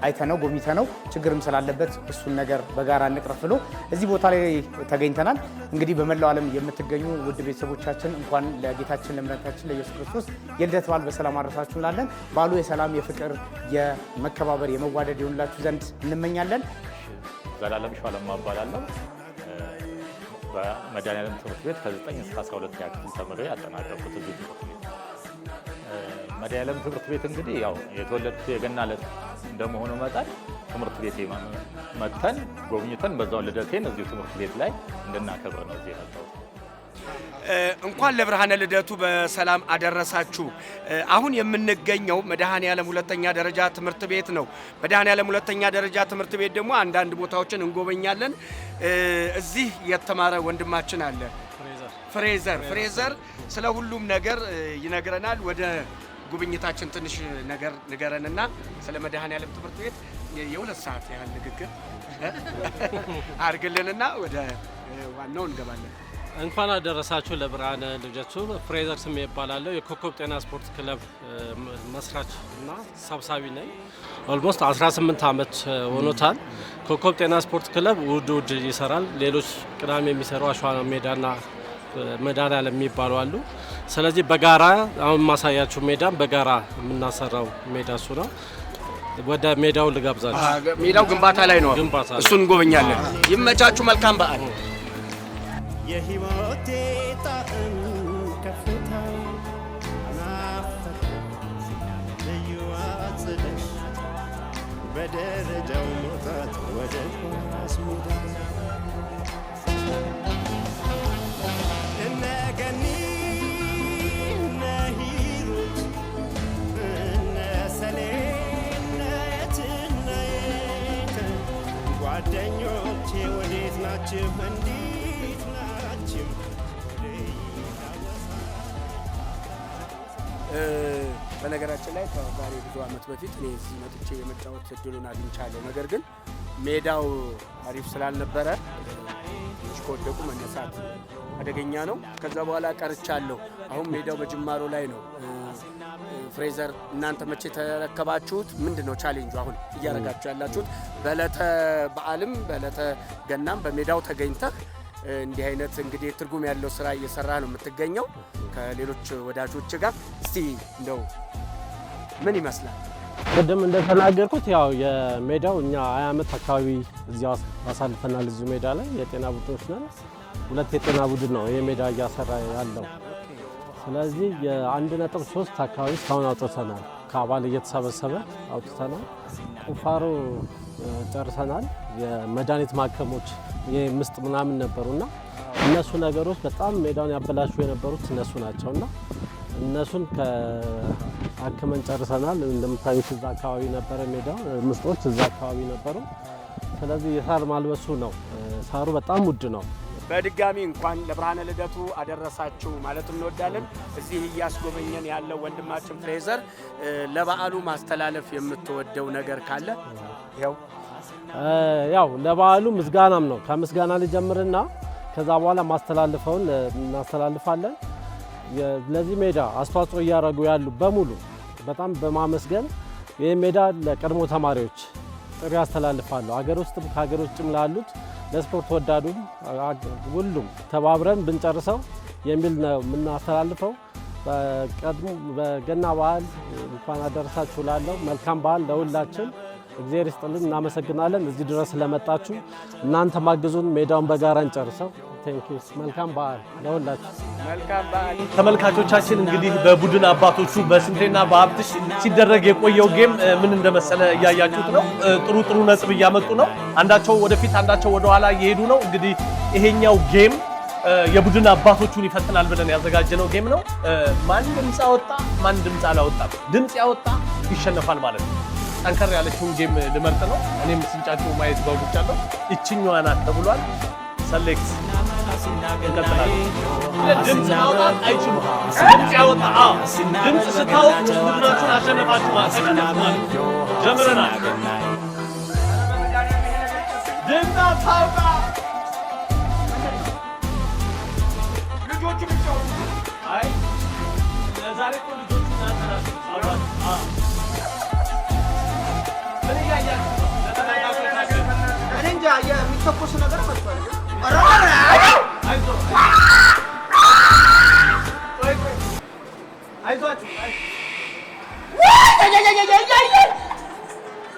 አይተነው ጎብኝተነው ችግርም ስላለበት እሱን ነገር በጋራ እንቅረፍ ብሎ እዚህ ቦታ ላይ ተገኝተናል። እንግዲህ በመላው ዓለም የምትገኙ ውድ ቤተሰቦቻችን እንኳን ለጌታችን ለመድኃኒታችን ለኢየሱስ ክርስቶስ የልደት በዓል በሰላም አደረሳችሁ እንላለን። በዓሉ የሰላም፣ የፍቅር፣ የመከባበር፣ የመዋደድ ይሆንላችሁ ዘንድ እንመኛለን። ዘላለም ሸዋለማ እባላለሁ። በመድኃኔዓለም ትምህርት ቤት ከ9 እስከ 12 ክፍል ተምሬ ያጠናቀቅኩት እዚህ ትምህርት ቤት። መድኃኔዓለም ትምህርት ቤት እንግዲህ ያው የተወለድኩት የገና ዕለት እንደመሆኑ መጠን ትምህርት ቤት መጥተን ጎብኝተን በዛው ልደቴን እዚሁ ትምህርት ቤት ላይ እንድናከብር ነው እዚህ የመጣሁት። እንኳን ለብርሃነ ልደቱ በሰላም አደረሳችሁ። አሁን የምንገኘው መድኃኔዓለም ሁለተኛ ደረጃ ትምህርት ቤት ነው። መድኃኔዓለም ሁለተኛ ደረጃ ትምህርት ቤት ደግሞ አንዳንድ ቦታዎችን እንጎበኛለን። እዚህ የተማረ ወንድማችን አለ ፍሬዘር ስለ ሁሉም ነገር ይነግረናል። ወደ ጉብኝታችን ትንሽ ነገር ንገረንና ስለ መድኃኔዓለም ትምህርት ቤት የሁለት ሰዓት ያህል ንግግር አድርግልንና ወደ ዋናው እንገባለን። እንኳን አደረሳችሁ ለብርሃነ ልደቱ። ፍሬዘር ስሜ ይባላለሁ። የኮከብ ጤና ስፖርት ክለብ መስራች እና ሰብሳቢ ነኝ። ኦልሞስት 18 ዓመት ሆኖታል። ኮከብ ጤና ስፖርት ክለብ ውድ ይሰራል። ሌሎች ቅዳሜ የሚሰሩ አሸዋ ሜዳና መድኃኔዓለም የሚባሉ አሉ። ስለዚህ በጋራ አሁን ማሳያችሁ ሜዳም በጋራ የምናሰራው ሜዳ እሱ ነው። ወደ ሜዳው ልጋብዛችሁ። ሜዳው ግንባታ ላይ ነው። እሱን እንጎበኛለን። ይመቻችሁ። መልካም በዓል። የህይወቴ ጣዕም ከፍታ ናፈቅ ልዩ አጽደሽ በደረጃው መውጣት ወደ ኳስ ሜዳ እነ ገኒ እነ ሂሩት እነ ሰሌ እነ የት ጓደኞቼ ወዴት ናችሁ እንዲህ በነገራችን ላይ ከዛሬ ብዙ ዓመት በፊት እኔ እዚህ መጥቼ የመጫወት እድሉን አግኝቻለሁ። ነገር ግን ሜዳው አሪፍ ስላልነበረ ትንሽ ከወደቁ መነሳት አደገኛ ነው። ከዛ በኋላ ቀርቻለሁ። አሁን ሜዳው በጅማሮ ላይ ነው። ፍሬዘር እናንተ መቼ ተረከባችሁት? ምንድነው ቻሌንጁ አሁን እያረጋችሁ ያላችሁት? በዕለተ በዓልም በዕለተ ገናም በሜዳው ተገኝተህ እንዲህ አይነት እንግዲህ ትርጉም ያለው ስራ እየሰራ ነው የምትገኘው ከሌሎች ወዳጆች ጋር። እስቲ እንደው ምን ይመስላል? ቅድም እንደተናገርኩት ያው የሜዳው እኛ 20 ዓመት አካባቢ እዚያው አሳልፈናል። እዚሁ ሜዳ ላይ የጤና ቡድኖች ነን። 2 የጤና ቡድን ነው ይሄ ሜዳ እያሰራ ያለው። ስለዚህ የ1.3 አካባቢ እስካሁን አውጥተናል። ከአባል እየተሰበሰበ አውጥተናል። ቁፋሮ ጨርሰናል። የመድኃኒት ማከሞች የምስጥ ምናምን ነበሩና እነሱ ነገሮች በጣም ሜዳውን ያበላሹ የነበሩት እነሱ ናቸውና እነሱን ከአክመን ጨርሰናል። እንደምታዩት እዛ አካባቢ ነበረ ሜዳው፣ ምስጦች እዛ አካባቢ ነበሩ። ስለዚህ የሳር ማልበሱ ነው። ሳሩ በጣም ውድ ነው። በድጋሚ እንኳን ለብርሃነ ልደቱ አደረሳችሁ ማለት እንወዳለን። እዚህ እያስጎበኘን ያለው ወንድማችን ፍሬዘር ለበዓሉ ማስተላለፍ የምትወደው ነገር ካለ? ያው ለበዓሉ ምስጋናም ነው። ከምስጋና ልጀምርና ከዛ በኋላ ማስተላለፈውን እናስተላልፋለን። ለዚህ ሜዳ አስተዋጽኦ እያደረጉ ያሉ በሙሉ በጣም በማመስገን ይህ ሜዳ ለቀድሞ ተማሪዎች ጥሪ ያስተላልፋለሁ። ሀገር ውስጥም ከሀገር ውጭም ላሉት ለስፖርት ወዳዱም ሁሉም ተባብረን ብንጨርሰው የሚል ነው የምናስተላልፈው። በገና በዓል እንኳን አደረሳችሁ ላለው መልካም በዓል ለሁላችን። እግዚአብሔር ይስጥልን፣ እናመሰግናለን እዚህ ድረስ ስለመጣችሁ። እናንተ ማግዙን፣ ሜዳውን በጋራ እንጨርሰው። ቴንኪው። መልካም በዓል ለሁላችሁ። መልካም በዓል። ተመልካቾቻችን እንግዲህ በቡድን አባቶቹ በስንቴና በሀብትሽ ሲደረግ የቆየው ጌም ምን እንደመሰለ እያያችሁት ነው። ጥሩ ነጥብ እያመጡ ነው። አንዳቸው ወደፊት አንዳቸው ወደኋላ እየሄዱ ነው። እንግዲህ ይሄኛው ጌም የቡድን አባቶቹን ይፈትናል ብለን ያዘጋጀነው ጌም ነው። ማን ድምፅ አወጣ ማን ድምፅ አላወጣም፣ ድምፅ ያወጣ ይሸነፋል ማለት ነው። ጠንከር ያለችውን ጌም ልመርጥ ነው። እኔም ስንጫቸው ማየት ጓጉቻለሁ። እችኛዋ ናት ተብሏል። ሰሌክት እንቀጥላለን። ድምፅ ማውጣት አይችሉም። ድምፅ ያወጣ ድምፅ ስታወጡ ቡድናችሁን አሸነፋችሁ ማለት ጀምረናል። ድምፅ ታውቃ ልጆቹ ብቻ አይ ለዛሬ እኮ ልጆቹ ናቸው። እኔ እንጃ የሚተኮስ ነገር መጥቷል።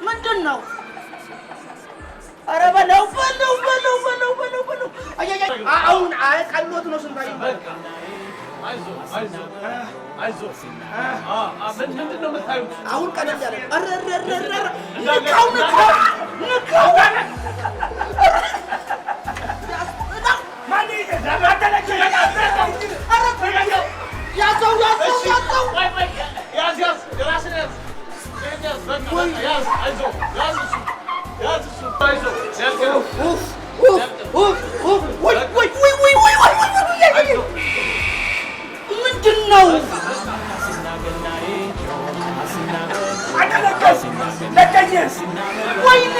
ምንድን ነው? ኧረ በለው አሁን ቀሎት ነው ስንታኝ ምንድን ነው የምታዩት? አሁን ቀለል ያለ ምንድን ነው? ወይኔ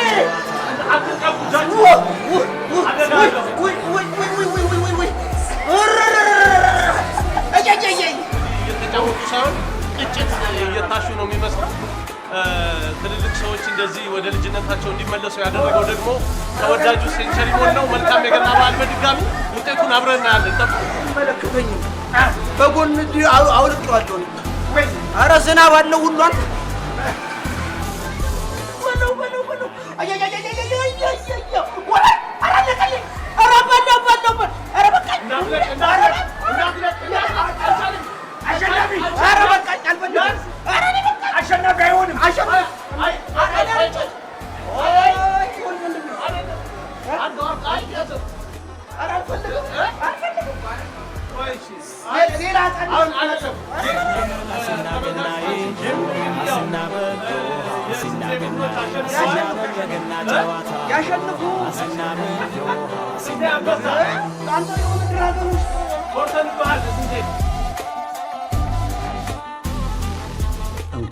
እየተጫወቱ ሳይሆን ቅጭት እየታሹ ነው የሚመስለው። ትልልቅ ሰዎች እንደዚህ ወደ ልጅነታቸው እንዲመለሱ ያደረገው ደግሞ ተወዳጁ ሴንቸሪ ሞል ነው። መልካም የገና በዓል። በድጋሚ ውጤቱን አብረን እናያለን። አይመለከተኝም። በጎን አውልቄዋለሁ። ኧረ ዝናብ አለው ሁሏን አሸናፊ አይሆንም። ያሸንፉ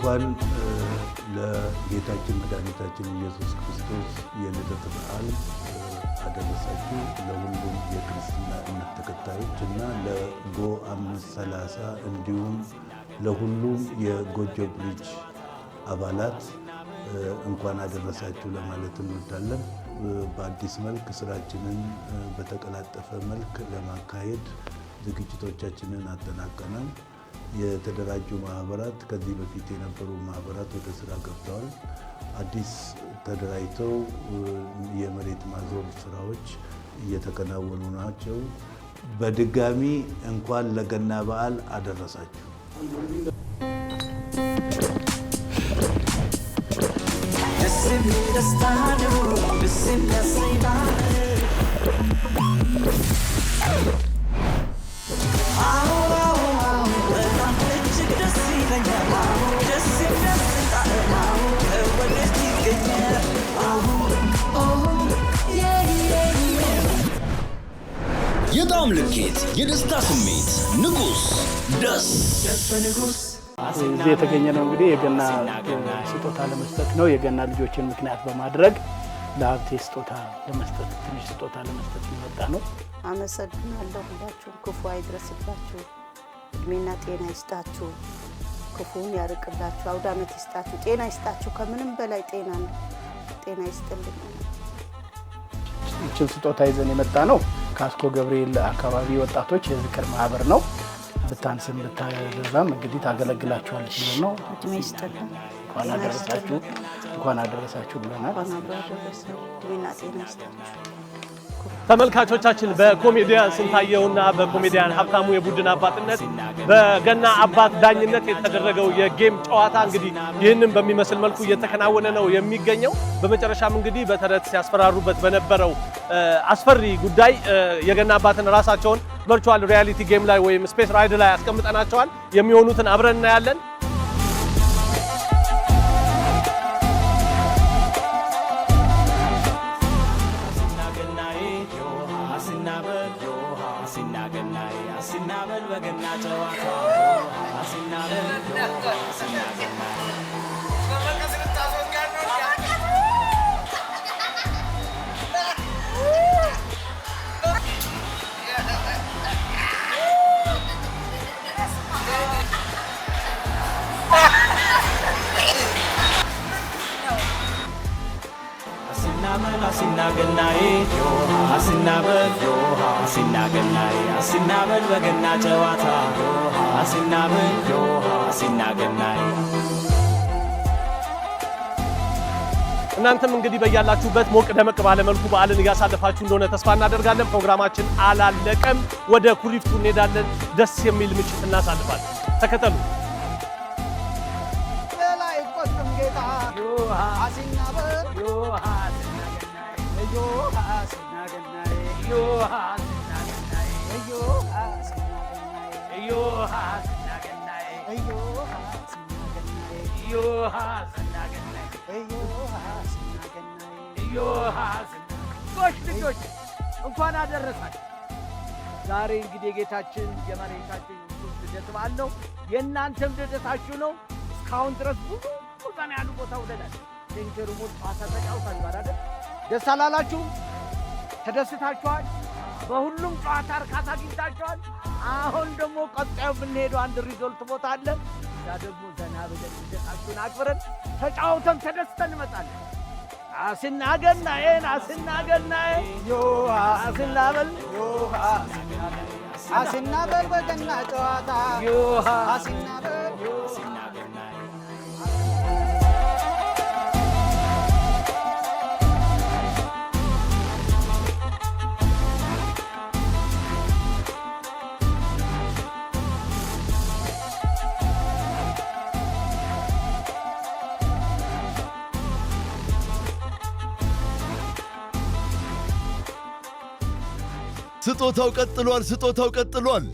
እንኳን ለጌታችን መድኃኒታችን ኢየሱስ ክርስቶስ የልደት በዓል አደረሳችሁ። ለሁሉም የክርስትና እምነት ተከታዮች እና ለጎ 530 እንዲሁም ለሁሉም የጎጆ ብሪጅ አባላት እንኳን አደረሳችሁ ለማለት እንወዳለን። በአዲስ መልክ ስራችንን በተቀላጠፈ መልክ ለማካሄድ ዝግጅቶቻችንን አጠናቀናል። የተደራጁ ማህበራት ከዚህ በፊት የነበሩ ማህበራት ወደ ስራ ገብተዋል። አዲስ ተደራጅተው የመሬት ማዞር ስራዎች እየተከናወኑ ናቸው። በድጋሚ እንኳን ለገና በዓል አደረሳችሁ። የጣዕም ልኬት፣ የደስታ ስሜት፣ ንጉስ ደስ እዚህ የተገኘ ነው። እንግዲህ የገና ስጦታ ለመስጠት ነው። የገና ልጆችን ምክንያት በማድረግ ለሀብቴ ስጦታ ለመስጠት ትንሽ ስጦታ ለመስጠት የመጣ ነው። አመሰግናለሁ። ሁላችሁም ክፉ አይድረስባችሁ፣ እድሜና ጤና ይስጣችሁ፣ ክፉን ያርቅላችሁ፣ አውደ ዓመት ይስጣችሁ፣ ጤና ይስጣችሁ። ከምንም በላይ ጤና ነው። ጤና ይስጥልኝ። ይህችን ስጦታ ይዘን የመጣ ነው ካስኮ ገብርኤል አካባቢ ወጣቶች የዝክር ማህበር ነው። ብታንስም ብታገዛም እንግዲህ ታገለግላችኋለች ነው። እድሜ ይስጥልኝ። እንኳን አደረሳችሁ ብለናል። እድሜና ጤና ይስጣችሁ። ተመልካቾቻችን በኮሜዲያን ስንታየውና በኮሜዲያን ሀብታሙ የቡድን አባትነት በገና አባት ዳኝነት የተደረገው የጌም ጨዋታ እንግዲህ ይህንን በሚመስል መልኩ እየተከናወነ ነው የሚገኘው። በመጨረሻም እንግዲህ በተረት ሲያስፈራሩበት በነበረው አስፈሪ ጉዳይ የገና አባትን ራሳቸውን ቨርቹዋል ሪያሊቲ ጌም ላይ ወይም ስፔስ ራይድ ላይ አስቀምጠናቸዋል። የሚሆኑትን አብረን እናያለን። አሲናበል በገና ጨዋታ አሲናበል አሲናገናይ። እናንተም እንግዲህ በያላችሁበት ሞቅ ደመቅ ባለ መልኩ በዓልን እያሳለፋችሁ እንደሆነ ተስፋ እናደርጋለን። ፕሮግራማችን አላለቀም። ወደ ኩሪፍቱ እንሄዳለን። ደስ የሚል ምሽት እናሳልፋለን። ተከተሉ። ልጆች እንኳን አደረሳችሁ። ዛሬ እንግዲህ የጌታችን የመድኃኒታችን ኢየሱስ ልደት በዓል ነው። የእናንተም ልደታችሁ ነው። እስካሁን ድረስ ብዙ ቀን ያሉ ቦታ ውለናል። ሴንቸሩ ሞል ጨዋታ ተጫውታችኋል አይደል? ደስ አላላችሁም? ተደስታችኋል? በሁሉም ጨዋታ እርካታ አግኝታችኋል? አሁን ደግሞ ቀጣዩ ብንሄደው አንድ ሪዞልት ቦታ አለ። እዛ ደግሞ ዘና ብለን ልደታችሁን አክብረን ተጫውተን ተደስተን እንመጣለን። አስናገናዬን አስናገናዬ አስናበል አስናበል በገና ጨዋታ አስናበል ስጦታው ቀጥሏል። ስጦታው ቀጥሏል።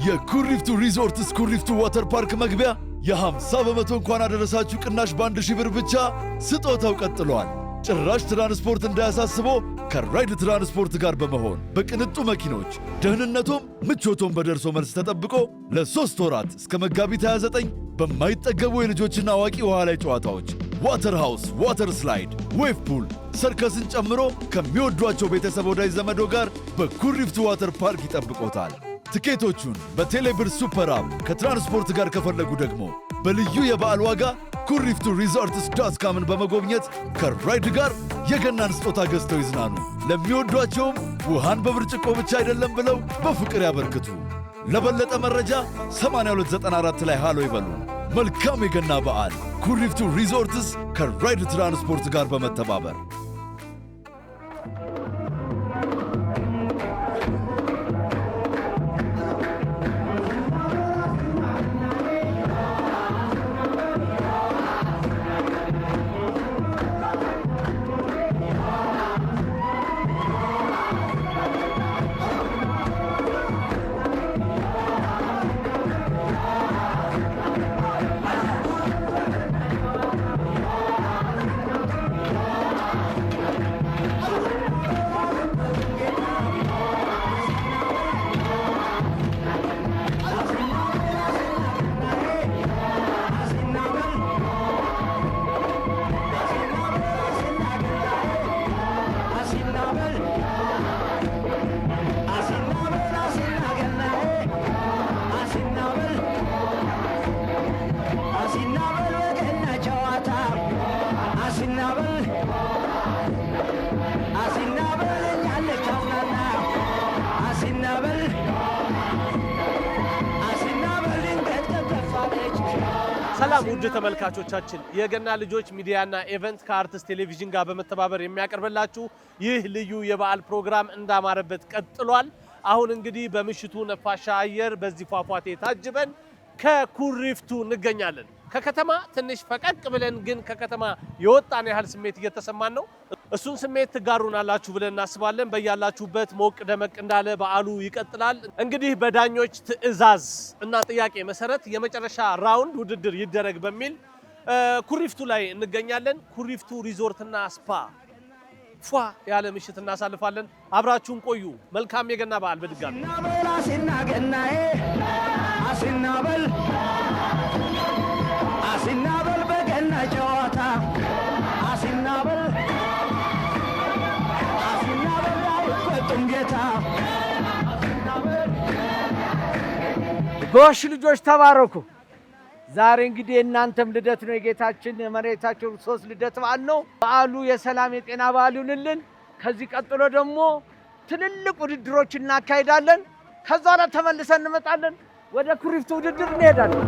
የኩሪፍቱ ሪዞርትስ ኩሪፍቱ ዋተር ፓርክ መግቢያ የ50 በመቶ እንኳን አደረሳችሁ ቅናሽ በ1000 ብር ብቻ። ስጦታው ቀጥሏል። ጭራሽ ትራንስፖርት እንዳያሳስቦ ከራይድ ትራንስፖርት ጋር በመሆን በቅንጡ መኪኖች ደህንነቶም ምቾቶም በደርሶ መልስ ተጠብቆ ለ3 ወራት እስከ መጋቢት 29 በማይጠገቡ የልጆችና አዋቂ ውሃ ላይ ጨዋታዎች ዋተር ሃውስ፣ ዋተር ስላይድ፣ ዌቭ ፑል፣ ሰርከስን ጨምሮ ከሚወዷቸው ቤተሰብ ወዳጅ ዘመዶ ጋር በኩሪፍቱ ዋተር ፓርክ ይጠብቆታል። ትኬቶቹን በቴሌብር ሱፐር አፕ ከትራንስፖርት ጋር ከፈለጉ ደግሞ በልዩ የበዓል ዋጋ ኩሪፍቱ ሪዞርትስ.ካምን በመጎብኘት ከራይድ ጋር የገናን ስጦታ ገዝተው ይዝናኑ። ለሚወዷቸውም ውሃን በብርጭቆ ብቻ አይደለም ብለው በፍቅር ያበርክቱ። ለበለጠ መረጃ 8294 ላይ ሃሎ ይበሉ። መልካም የገና በዓል። ኩሪፍቱ ሪዞርትስ ከራይድ ትራንስፖርት ጋር በመተባበር ሰላም ውድ ተመልካቾቻችን፣ የገና ልጆች ሚዲያና ኢቨንት ከአርትስ ቴሌቪዥን ጋር በመተባበር የሚያቀርብላችሁ ይህ ልዩ የበዓል ፕሮግራም እንዳማረበት ቀጥሏል። አሁን እንግዲህ በምሽቱ ነፋሻ አየር በዚህ ፏፏቴ ታጅበን ከኩሪፍቱ እንገኛለን። ከከተማ ትንሽ ፈቀቅ ብለን ግን ከከተማ የወጣን ያህል ስሜት እየተሰማን ነው። እሱን ስሜት ትጋሩናላችሁ ብለን እናስባለን። በያላችሁበት ሞቅ ደመቅ እንዳለ በዓሉ ይቀጥላል። እንግዲህ በዳኞች ትዕዛዝ እና ጥያቄ መሰረት የመጨረሻ ራውንድ ውድድር ይደረግ በሚል ኩሪፍቱ ላይ እንገኛለን። ኩሪፍቱ ሪዞርትና ስፓ ፏ ያለ ምሽት እናሳልፋለን። አብራችሁን ቆዩ። መልካም የገና በዓል በድጋሚ አሲናበል በገና ጨዋታ አሲናበል አይቆጡም ጌታ። ጎሽ ልጆች ተባረኩ። ዛሬ እንግዲህ የእናንተም ልደት ነው፣ የጌታችን የመድኃኒታችን ክርስቶስ ልደት በዓል ነው። በዓሉ የሰላም የጤና በዓል ይሁንልን። ከዚህ ቀጥሎ ደግሞ ትልልቅ ውድድሮች እናካሄዳለን። ከዛ ላይ ተመልሰን እንመጣለን። ወደ ኩሪፍቱ ውድድር እንሄዳለን።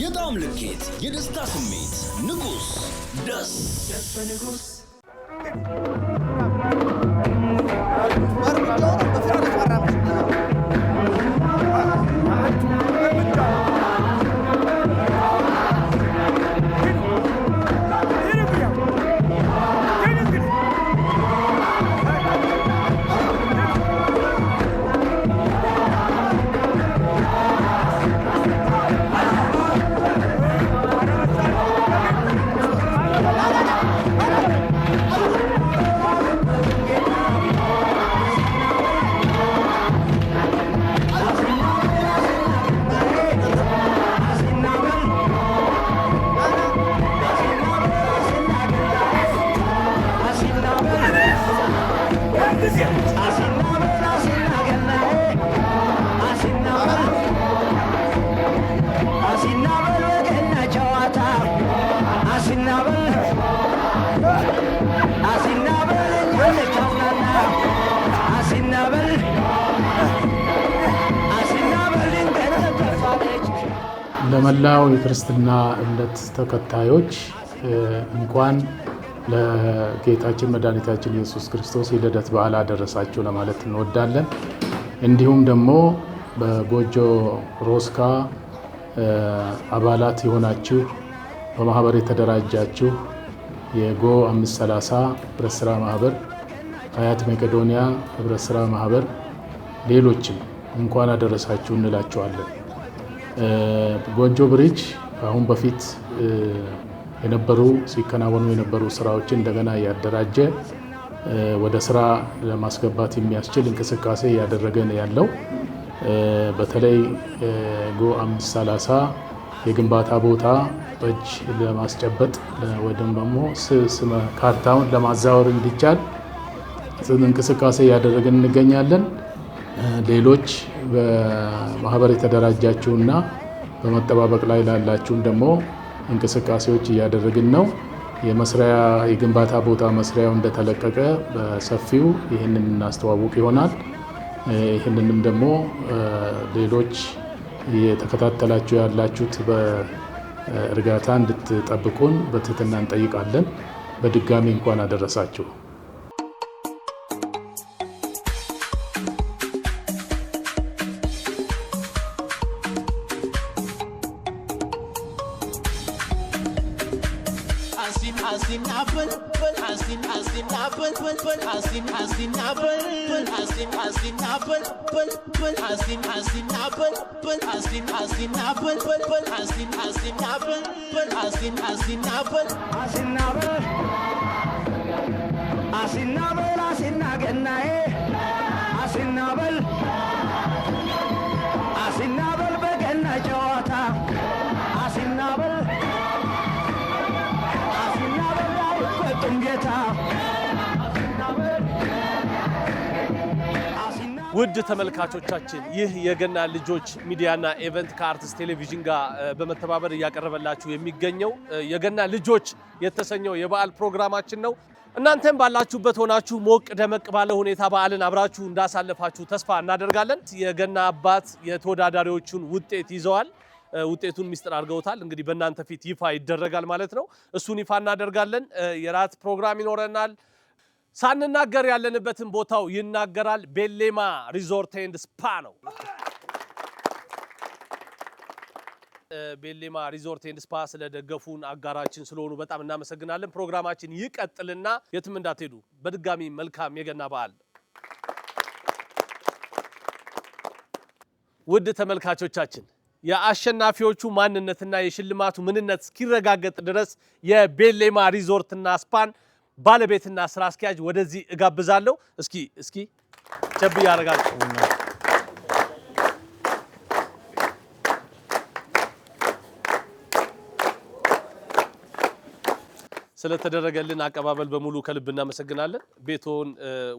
የጣዕም ልኬት፣ የደስታ ስሜት፣ ንጉስ ደስ በንጉስ ለመላው የክርስትና እምነት ተከታዮች እንኳን ለጌታችን መድኃኒታችን ኢየሱስ ክርስቶስ የልደት በዓል አደረሳችሁ ለማለት እንወዳለን። እንዲሁም ደግሞ በጎጆ ሮስካ አባላት የሆናችሁ በማህበር የተደራጃችሁ የጎ 530 ህብረት ስራ ማህበር፣ ሀያት መቄዶንያ ህብረት ስራ ማህበር፣ ሌሎችም እንኳን አደረሳችሁ እንላችኋለን። ጎንጆ ብሪጅ አሁን በፊት የነበሩ ሲከናወኑ የነበሩ ስራዎችን እንደገና ያደራጀ ወደ ስራ ለማስገባት የሚያስችል እንቅስቃሴ እያደረገ ነው ያለው። በተለይ ጎ 530 የግንባታ ቦታ በእጅ ለማስጨበጥ ወይም ደግሞ ስመ ካርታውን ለማዛወር እንዲቻል እንቅስቃሴ እያደረግን እንገኛለን። ሌሎች በማህበር የተደራጃችሁና በመጠባበቅ ላይ ላላችሁም ደግሞ እንቅስቃሴዎች እያደረግን ነው። የግንባታ ቦታ መስሪያው እንደተለቀቀ በሰፊው ይህንን እናስተዋውቅ ይሆናል። ይህንንም ደግሞ ሌሎች የተከታተላችሁ ያላችሁት በእርጋታ እንድትጠብቁን በትህትና እንጠይቃለን። በድጋሚ እንኳን አደረሳችሁ። ውድ ተመልካቾቻችን ይህ የገና ልጆች ሚዲያና ኢቨንት ከአርትስ ቴሌቪዥን ጋር በመተባበር እያቀረበላችሁ የሚገኘው የገና ልጆች የተሰኘው የበዓል ፕሮግራማችን ነው። እናንተም ባላችሁበት ሆናችሁ ሞቅ ደመቅ ባለ ሁኔታ በዓልን አብራችሁ እንዳሳለፋችሁ ተስፋ እናደርጋለን። የገና አባት የተወዳዳሪዎቹን ውጤት ይዘዋል። ውጤቱን ሚስጥር አድርገውታል። እንግዲህ በእናንተ ፊት ይፋ ይደረጋል ማለት ነው። እሱን ይፋ እናደርጋለን። የራት ፕሮግራም ይኖረናል። ሳንናገር ያለንበትን ቦታው ይናገራል። ቤሌማ ሪዞርት ኤንድ ስፓ ነው። ቤሌማ ሪዞርት ኤንድ ስፓ ስለደገፉን አጋራችን ስለሆኑ በጣም እናመሰግናለን። ፕሮግራማችን ይቀጥልና የትም እንዳትሄዱ። በድጋሚ መልካም የገና በዓል። ውድ ተመልካቾቻችን የአሸናፊዎቹ ማንነትና የሽልማቱ ምንነት እስኪረጋገጥ ድረስ የቤሌማ ሪዞርትና ስፓን ባለቤትና ስራ አስኪያጅ ወደዚህ እጋብዛለሁ። እስኪ ቸብ ያረጋችሁ። ስለተደረገልን አቀባበል በሙሉ ከልብ እናመሰግናለን። ቤቶን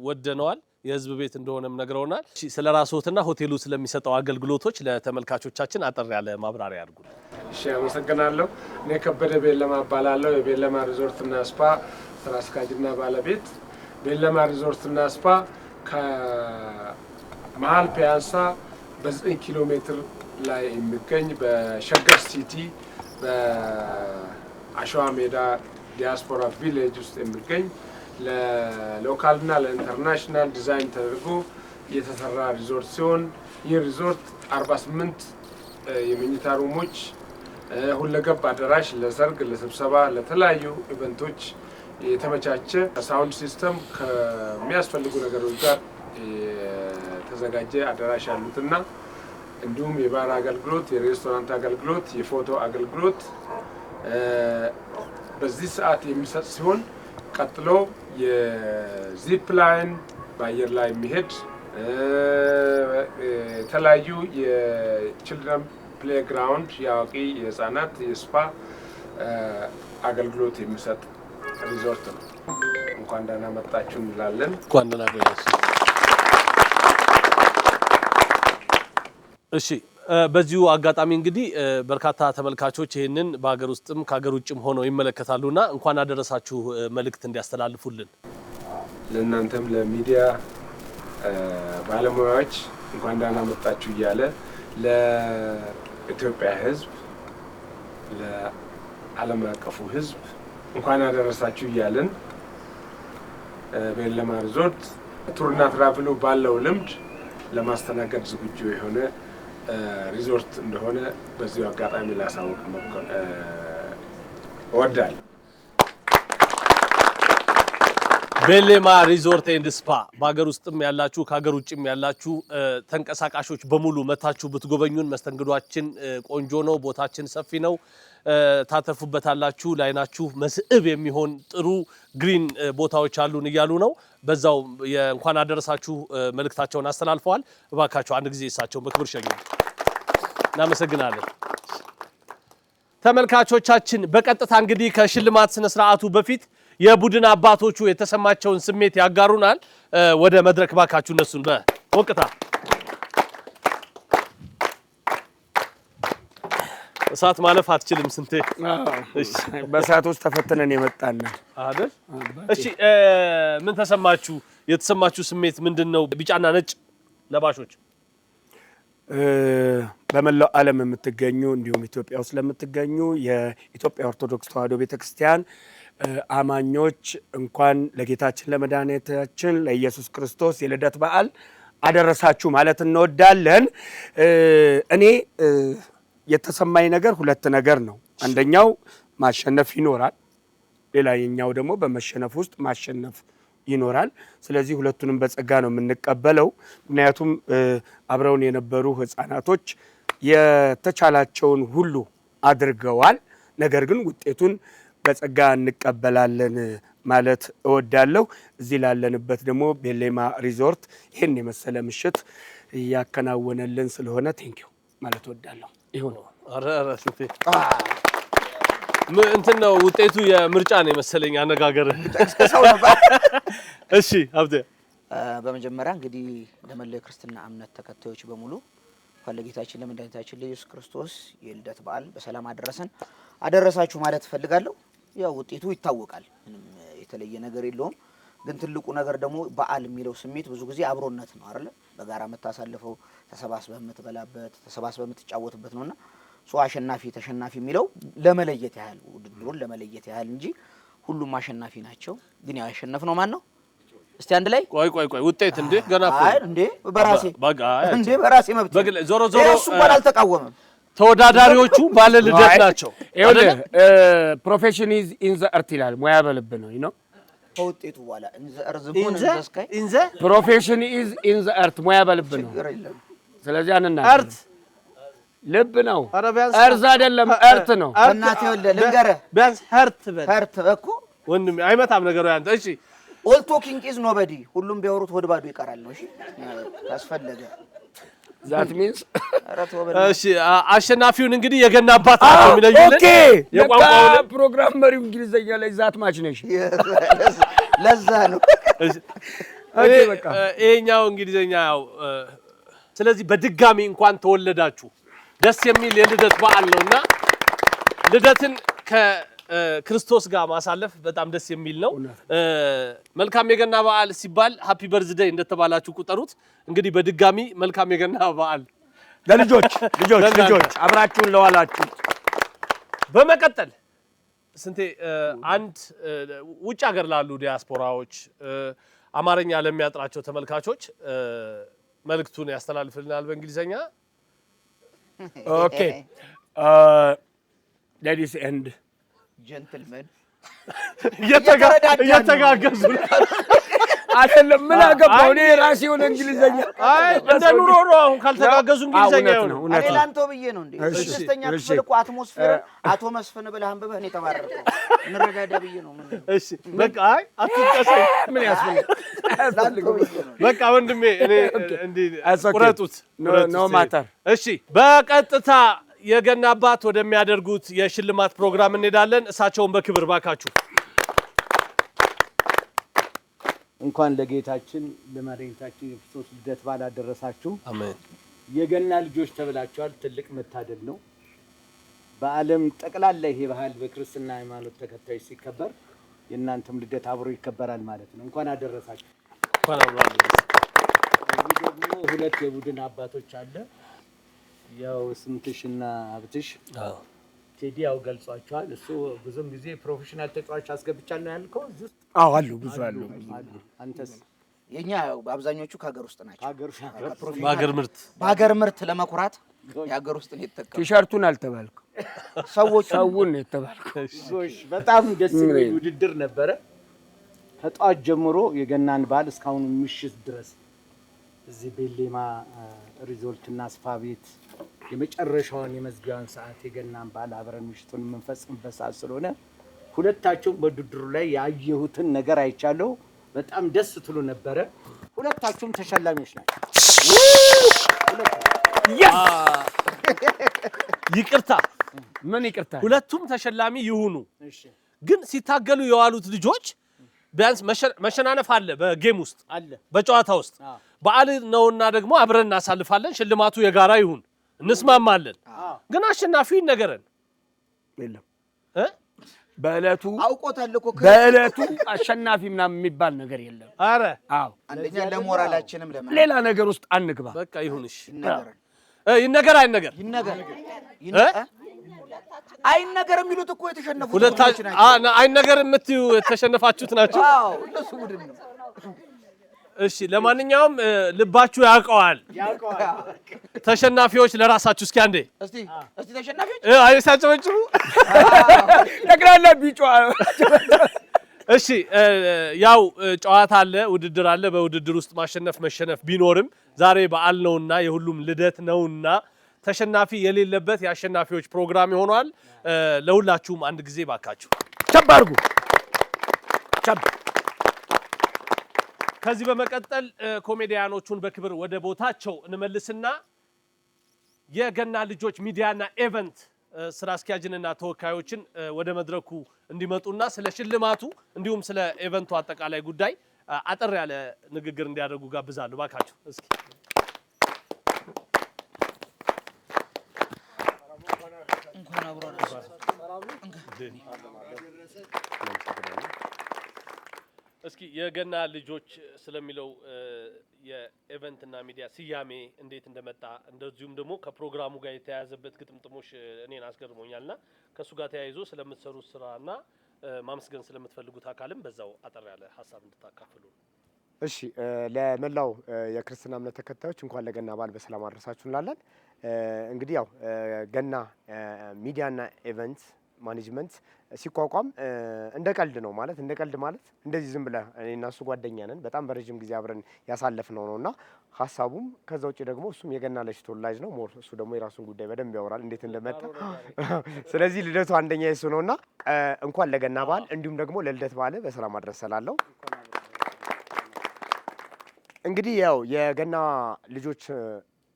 ወደነዋል። የህዝብ ቤት እንደሆነም ነግረውናል። ስለ ራስዎትና ሆቴሉ ስለሚሰጠው አገልግሎቶች ለተመልካቾቻችን አጠር ያለ ማብራሪያ አድርጉ። እሺ፣ አመሰግናለሁ። እኔ ከበደ ቤለማ እባላለሁ። የቤለማ ሪዞርትና ስፓ ስራ አስኪያጅና ባለቤት። ቤለማ ሪዞርትና ስፓ ከመሀል ፒያሳ በ9 ኪሎ ሜትር ላይ የሚገኝ በሸገር ሲቲ በአሸዋ ሜዳ ዲያስፖራ ቪሌጅ ውስጥ የሚገኝ ለሎካልና ለኢንተርናሽናል ዲዛይን ተደርጎ የተሰራ ሪዞርት ሲሆን ይህ ሪዞርት 48 የመኝታ ሩሞች፣ ሁለገብ አዳራሽ ለሰርግ፣ ለስብሰባ፣ ለተለያዩ ኢቨንቶች የተመቻቸ ሳውንድ ሲስተም ከሚያስፈልጉ ነገሮች ጋር የተዘጋጀ አዳራሽ ያሉትና እንዲሁም የባር አገልግሎት፣ የሬስቶራንት አገልግሎት፣ የፎቶ አገልግሎት በዚህ ሰዓት የሚሰጥ ሲሆን ቀጥሎ የዚፕ ላይን በአየር ላይ የሚሄድ የተለያዩ የችልድረን ፕሌይግራውንድ፣ የአዋቂ፣ የህፃናት፣ የስፓ አገልግሎት የሚሰጥ ሪዞርት ነው። እንኳን ደህና መጣችሁ እንላለን። እንኳን ደህና ቆያችሁ። እሺ፣ በዚሁ አጋጣሚ እንግዲህ በርካታ ተመልካቾች ይህንን በሀገር ውስጥም ከሀገር ውጭም ሆነው ይመለከታሉና እንኳን አደረሳችሁ መልእክት እንዲያስተላልፉልን። ለእናንተም ለሚዲያ ባለሙያዎች እንኳን ደህና መጣችሁ እያለ ለኢትዮጵያ ሕዝብ ለዓለም አቀፉ ሕዝብ እንኳን አደረሳችሁ እያለን ቤለማ ሪዞርት ቱርና ትራቭሉ ባለው ልምድ ለማስተናገድ ዝግጁ የሆነ ሪዞርት እንደሆነ በዚሁ አጋጣሚ ላሳውቅ እወዳለሁ። ቤሌማ ሪዞርት ኤንድ ስፓ በሀገር ውስጥም ያላችሁ ከሀገር ውጭም ያላችሁ ተንቀሳቃሾች በሙሉ መታችሁ ብትጎበኙን መስተንግዷችን ቆንጆ ነው። ቦታችን ሰፊ ነው። ታተርፉበታላችሁ። ለዓይናችሁ መስህብ የሚሆን ጥሩ ግሪን ቦታዎች አሉን እያሉ ነው። በዛው የእንኳን አደረሳችሁ መልእክታቸውን አስተላልፈዋል። እባካችሁ አንድ ጊዜ እሳቸውን በክብር ሸኙ። እናመሰግናለን። ተመልካቾቻችን በቀጥታ እንግዲህ ከሽልማት ስነ ስርዓቱ በፊት የቡድን አባቶቹ የተሰማቸውን ስሜት ያጋሩናል። ወደ መድረክ ባካችሁ እነሱን በሞቅታ እሳት ማለፍ አትችልም ስንቴ እሺ በእሳት ውስጥ ተፈትነን የመጣን አይደል? እሺ ምን ተሰማችሁ? የተሰማችሁ ስሜት ምንድነው? ቢጫና ነጭ ለባሾች በመላው ዓለም የምትገኙ እንዲሁም ኢትዮጵያ ውስጥ ለምትገኙ የኢትዮጵያ ኦርቶዶክስ ተዋሕዶ ቤተክርስቲያን አማኞች እንኳን ለጌታችን ለመድኃኒታችን ለኢየሱስ ክርስቶስ የልደት በዓል አደረሳችሁ ማለት እንወዳለን። እኔ የተሰማኝ ነገር ሁለት ነገር ነው። አንደኛው ማሸነፍ ይኖራል፣ ሌላኛው ደግሞ በመሸነፍ ውስጥ ማሸነፍ ይኖራል። ስለዚህ ሁለቱንም በጸጋ ነው የምንቀበለው። ምክንያቱም አብረውን የነበሩ ህፃናቶች የተቻላቸውን ሁሉ አድርገዋል። ነገር ግን ውጤቱን በጸጋ እንቀበላለን ማለት እወዳለሁ። እዚህ ላለንበት ደግሞ ቤሌማ ሪዞርት ይሄን የመሰለ ምሽት ያከናወነልን ስለሆነ ቴንኪው ማለት እወዳለሁ። ይሁን አረ ስንቴ እንትን ነው ውጤቱ የምርጫ ነው የመሰለኝ አነጋገር ተስከሰው ነበር። እሺ አብደ በመጀመሪያ እንግዲህ ለመላው ክርስትና እምነት ተከታዮች በሙሉ ለጌታችን ለመድኃኒታችን ለኢየሱስ ክርስቶስ የልደት በዓል በሰላም አደረሳችሁ ማለት እፈልጋለሁ። ያው ውጤቱ ይታወቃል፣ ምንም የተለየ ነገር የለውም። ግን ትልቁ ነገር ደግሞ በዓል የሚለው ስሜት ብዙ ጊዜ አብሮነት ነው አይደል? በጋራ የምታሳልፈው ተሰባስበህ የምትበላበት ተሰባስበህ የምትጫወትበት ነውና አሸናፊ ተሸናፊ የሚለው ለመለየት ያህል ውድድሩን ለመለየት ያህል እንጂ ሁሉም አሸናፊ ናቸው። ግን ያው ያሸነፍነው ማን ነው? እስቲ አንድ ላይ ቆይ ውጤት እንዴ ገና አይ እንዴ በራሴ መብት ዞሮ እሱ እንኳን አልተቃወመም። ተወዳዳሪዎቹ ባለ ልደት ናቸው። ይኸውልህ ፕሮፌሽን ኢዝ ኢን ዘ እርት ይላል። ሙያ በልብ ነው ነው ከውጤቱ በኋላ ኢን ዘ ፕሮፌሽን ኢዝ ኢን ዘ እርት ሙያ በልብ ነው። ስለዚህ አንና እርት ልብ ነው። እርዝ አይደለም እርት ነው። እናቴ ወለ ልንገርህ ቢያንስ ሀርት በል ሀርት እኮ ወንድሜ አይመጣም ነገሩ ያንተ። እሺ ኦል ቶኪንግ ኢዝ ኖበዲ ሁሉም ቢያወሩት ወደ ባዶ ይቀራል ነው። እሺ ታስፈልገ ዛት ሚንስ እሺ አሸናፊውን እንግዲህ የገና አባት ነው የሚለዩልን። ኦኬ የቋንቋው ፕሮግራም መሪው እንግሊዘኛ ላይ ዛት ማች ነሽ ለዛ ነው። ኦኬ በቃ ይሄኛው እንግሊዘኛ ያው ስለዚህ በድጋሚ እንኳን ተወለዳችሁ ደስ የሚል የልደት በዓል ነውና ልደትን ከክርስቶስ ጋር ማሳለፍ በጣም ደስ የሚል ነው። መልካም የገና በዓል ሲባል ሃፒ በርዝዴይ እንደተባላችሁ ቁጠሩት። እንግዲህ በድጋሚ መልካም የገና በዓል ለልጆች አብራችሁን ለዋላችሁ። በመቀጠል ስንቴ አንድ ውጭ ሀገር ላሉ ዲያስፖራዎች አማርኛ ለሚያጥራቸው ተመልካቾች መልእክቱን ያስተላልፍልናል በእንግሊዘኛ። ኦኬ ሌዲስ ኤንድ ጀንትልመን እየተጋገዙ አይደለም። ምን አገባው እኔ ራሴ የሆነ እንግሊዘኛ አይ እንደ ኑሮ ነው። አሁን ካልተጋገዙ እንግሊዘኛ ነው። እኔ ላንተው ብዬ ነው እንዴ ስድስተኛ ክፍል እኮ አትሞስፌር አቶ መስፍን ብለህ አንብበህ እኔ ተባረርኩ እንረዳዳ ብዬ ነው። ምን እሺ በቃ አይ አትጥቀሰኝ። ምን ያስፈልጋል? በቃ ወንድሜ እኔ እንዴ ቁረጡት ኖ ማተር። እሺ በቀጥታ የገና አባት ወደሚያደርጉት የሽልማት ፕሮግራም እንሄዳለን። እሳቸውን በክብር ባካችሁ። እንኳን ለጌታችን ለመድኃኒታችን የክርስቶስ ልደት በዓል አደረሳችሁ። አሜን። የገና ልጆች ተብላችኋል። ትልቅ መታደል ነው። በዓለም ጠቅላላ ይሄ ባህል በክርስትና ሃይማኖት ተከታዮች ሲከበር የእናንተም ልደት አብሮ ይከበራል ማለት ነው። እንኳን አደረሳችሁ። እንኳን አብሮ እዚህ ደግሞ ሁለት የቡድን አባቶች አለ። ያው ስምትሽና ሀብትሽ ቴዲ ያው ገልጿቸዋል። እሱ ብዙም ጊዜ ፕሮፌሽናል ተጫዋች አስገብቻለሁ ነው ያልከው እዚህ ውስጥ? አዎ አሉ፣ ብዙ አሉ። አንተስ? የኛ አብዛኞቹ ከሀገር ውስጥ ናቸው። በሀገር ምርት ለመኩራት የሀገር ውስጥ ነው የተጠቀመው። ቲሸርቱን አልተባልኩም፣ ሰውን ነው የተባልኩት። በጣም ደስ የሚል ውድድር ነበረ። ከጧት ጀምሮ የገናን በዓል እስካሁን ምሽት ድረስ እዚህ ቤሌማ ሪዞርትና ስፓ ቤት የመጨረሻውን የመዝጊያውን ሰዓት የገናን በዓል አብረን ምሽቱን የምንፈጽምበት ሰዓት ስለሆነ ሁለታቸውም በውድድሩ ላይ ያየሁትን ነገር አይቻለሁ። በጣም ደስ ትሉ ነበረ። ሁለታችሁም ተሸላሚዎች ናቸው። ይቅርታ፣ ምን ይቅርታ? ሁለቱም ተሸላሚ ይሁኑ፣ ግን ሲታገሉ የዋሉት ልጆች ቢያንስ መሸናነፍ አለ፣ በጌም ውስጥ አለ፣ በጨዋታ ውስጥ በዓል ነውና ደግሞ አብረን እናሳልፋለን። ሽልማቱ የጋራ ይሁን፣ እንስማማለን። ግን አሸናፊው ይነገረን የለም በእለቱ አውቆታል እኮ በእለቱ አሸናፊ ምናምን የሚባል ነገር የለም። አረ አዎ፣ አንደኛ ለሞራላችንም ለምን ሌላ ነገር ውስጥ አንግባ። በቃ ይሁንሽ። ይነገር አይነገር አይነገር የሚሉት እኮ የተሸነፉት ሁለታችሁ አይነገር የምትዩ የተሸነፋችሁት ናቸው። አዎ እነሱ ቡድን ነው። እሺ ለማንኛውም ልባችሁ ያውቀዋል። ተሸናፊዎች ለራሳችሁ እስኪ አንዴ እስቲ ተሸናፊዎች አይሳጨበጭቡ ጠቅላላ ቢጫ። እሺ ያው ጨዋታ አለ፣ ውድድር አለ። በውድድር ውስጥ ማሸነፍ መሸነፍ ቢኖርም ዛሬ በዓል ነውና የሁሉም ልደት ነውና ተሸናፊ የሌለበት የአሸናፊዎች ፕሮግራም ይሆናል። ለሁላችሁም አንድ ጊዜ ባካችሁ ቸብ አድርጉ። ቸብ። ከዚህ በመቀጠል ኮሜዲያኖቹን በክብር ወደ ቦታቸው እንመልስና የገና ልጆች ሚዲያና ኢቨንት ስራ አስኪያጅንና ተወካዮችን ወደ መድረኩ እንዲመጡና ስለ ሽልማቱ እንዲሁም ስለ ኢቨንቱ አጠቃላይ ጉዳይ አጠር ያለ ንግግር እንዲያደርጉ ጋብዛለሁ። ባካችሁ እስኪ እስኪ የገና ልጆች ስለሚለው የኢቨንት እና ሚዲያ ስያሜ እንዴት እንደመጣ እንደዚሁም ደግሞ ከፕሮግራሙ ጋር የተያያዘበት ግጥምጥሞሽ እኔን አስገርሞኛልና ከሱ ጋር ተያይዞ ስለምትሰሩት ስራና ማመስገን ስለምትፈልጉት አካልም በዛው አጠር ያለ ሀሳብ እንድታካፍሉ። እሺ፣ ለመላው የክርስትና እምነት ተከታዮች እንኳን ለገና በዓል በሰላም አደረሳችሁ እንላለን። እንግዲህ ያው ገና ሚዲያና ኢቨንት ማኔጅመንት ሲቋቋም እንደ ቀልድ ነው ማለት እንደ ቀልድ ማለት እንደዚህ ዝም ብለህ እኔና እሱ ጓደኛ ነን፣ በጣም በረጅም ጊዜ አብረን ያሳለፍነው ነውና ሀሳቡም ከዛ ውጪ ደግሞ እሱም የገና ልጅ ተወላጅ ነው። ሞር እሱ ደግሞ የራሱን ጉዳይ በደንብ ያወራል እንዴት እንደመጣ። ስለዚህ ልደቱ አንደኛ የሱ ነውና እንኳን ለገና በዓል እንዲሁም ደግሞ ለልደት በዓል በሰላም አድረሰላለሁ። እንግዲህ ያው የገና ልጆች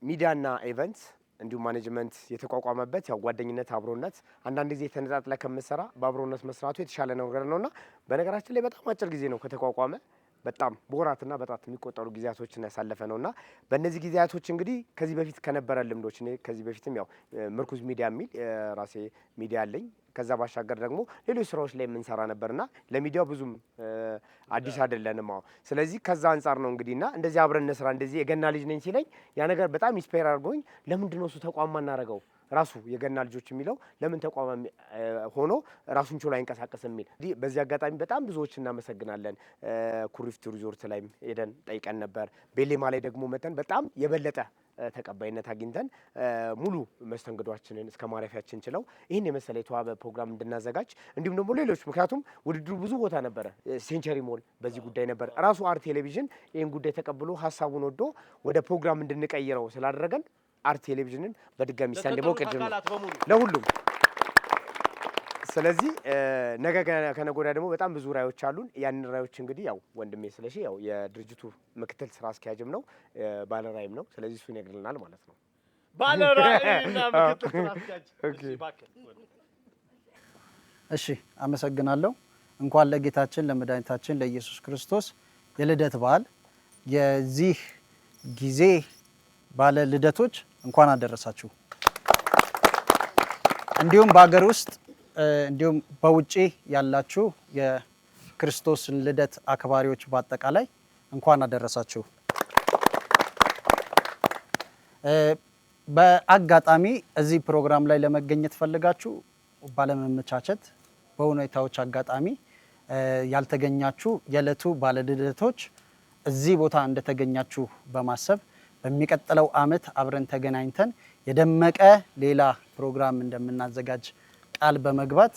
ሚዲያና ኢቨንት እንዲሁም ማኔጅመንት የተቋቋመበት ያው ጓደኝነት፣ አብሮነት አንዳንድ ጊዜ ተነጣጥለ ከምትሰራ በአብሮነት መስራቱ የተሻለ ነገር ነውና በነገራችን ላይ በጣም አጭር ጊዜ ነው ከተቋቋመ። በጣም በወራትና በጣት የሚቆጠሩ ጊዜያቶችን ያሳለፈ ነውና በእነዚህ ጊዜያቶች እንግዲህ ከዚህ በፊት ከነበረ ልምዶች እኔ ከዚህ በፊትም ያው ምርኩዝ ሚዲያ የሚል ራሴ ሚዲያ አለኝ። ከዛ ባሻገር ደግሞ ሌሎች ስራዎች ላይ የምንሰራ ነበርና ለሚዲያው ብዙም አዲስ አይደለንም። ስለዚህ ከዛ አንጻር ነው እንግዲህና እንደዚህ አብረን እንስራ እንደዚህ የገና ልጅ ነኝ ሲለኝ ያ ነገር በጣም ኢንስፓየር አድርጎኝ ለምንድን ነው እሱ ተቋም ማናረገው ራሱ የገና ልጆች የሚለው ለምን ተቋም ሆኖ ራሱን ችሎ አይንቀሳቀስ የሚል። በዚህ አጋጣሚ በጣም ብዙዎች እናመሰግናለን። ኩሪፍቱ ሪዞርት ላይም ሄደን ጠይቀን ነበር። ቤሌማ ላይ ደግሞ መተን በጣም የበለጠ ተቀባይነት አግኝተን ሙሉ መስተንግዷችንን እስከ ማረፊያችን ችለው ይህን የመሰለ የተዋበ ፕሮግራም እንድናዘጋጅ እንዲሁም ደግሞ ሌሎች ምክንያቱም ውድድሩ ብዙ ቦታ ነበረ። ሴንቸሪ ሞል በዚህ ጉዳይ ነበር። ራሱ አርት ቴሌቪዥን ይህን ጉዳይ ተቀብሎ ሀሳቡን ወዶ ወደ ፕሮግራም እንድንቀይረው ስላደረገን አርት ቴሌቪዥንን በድጋሚ ሳንደሞ ቅድም ለሁሉም። ስለዚህ ነገ ከነገ ወዲያ ደግሞ በጣም ብዙ ራዮች አሉን። ያንን ራዮች እንግዲህ ያው ወንድሜ ስለሺ ያው የድርጅቱ ምክትል ስራ አስኪያጅም ነው ባለራይም ነው። ስለዚህ እሱ ይነግርልናል ማለት ነው። ባለራይና ምክትል ስራ አስኪያጅ። እሺ፣ አመሰግናለሁ። እንኳን ለጌታችን ለመድኃኒታችን ለኢየሱስ ክርስቶስ የልደት በዓል የዚህ ጊዜ ባለ ልደቶች እንኳን አደረሳችሁ። እንዲሁም በአገር ውስጥ እንዲሁም በውጪ ያላችሁ የክርስቶስን ልደት አክባሪዎች በአጠቃላይ እንኳን አደረሳችሁ። በአጋጣሚ እዚህ ፕሮግራም ላይ ለመገኘት ፈልጋችሁ ባለመመቻቸት በሁኔታዎች አጋጣሚ ያልተገኛችሁ የዕለቱ ባለልደቶች እዚህ ቦታ እንደተገኛችሁ በማሰብ በሚቀጥለው ዓመት አብረን ተገናኝተን የደመቀ ሌላ ፕሮግራም እንደምናዘጋጅ ቃል በመግባት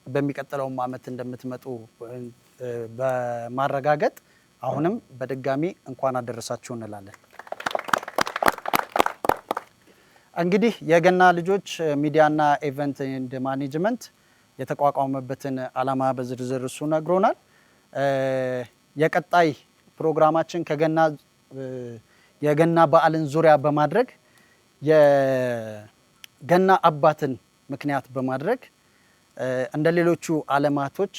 በሚቀጥለውም ዓመት እንደምትመጡ በማረጋገጥ አሁንም በድጋሚ እንኳን አደረሳችሁ እንላለን። እንግዲህ የገና ልጆች ሚዲያና ኢቨንት ኤንድ ማኔጅመንት የተቋቋመበትን ዓላማ በዝርዝር እሱ ነግሮናል። የቀጣይ ፕሮግራማችን የገና በዓልን ዙሪያ በማድረግ የገና አባትን ምክንያት በማድረግ እንደ ሌሎቹ ዓለማቶች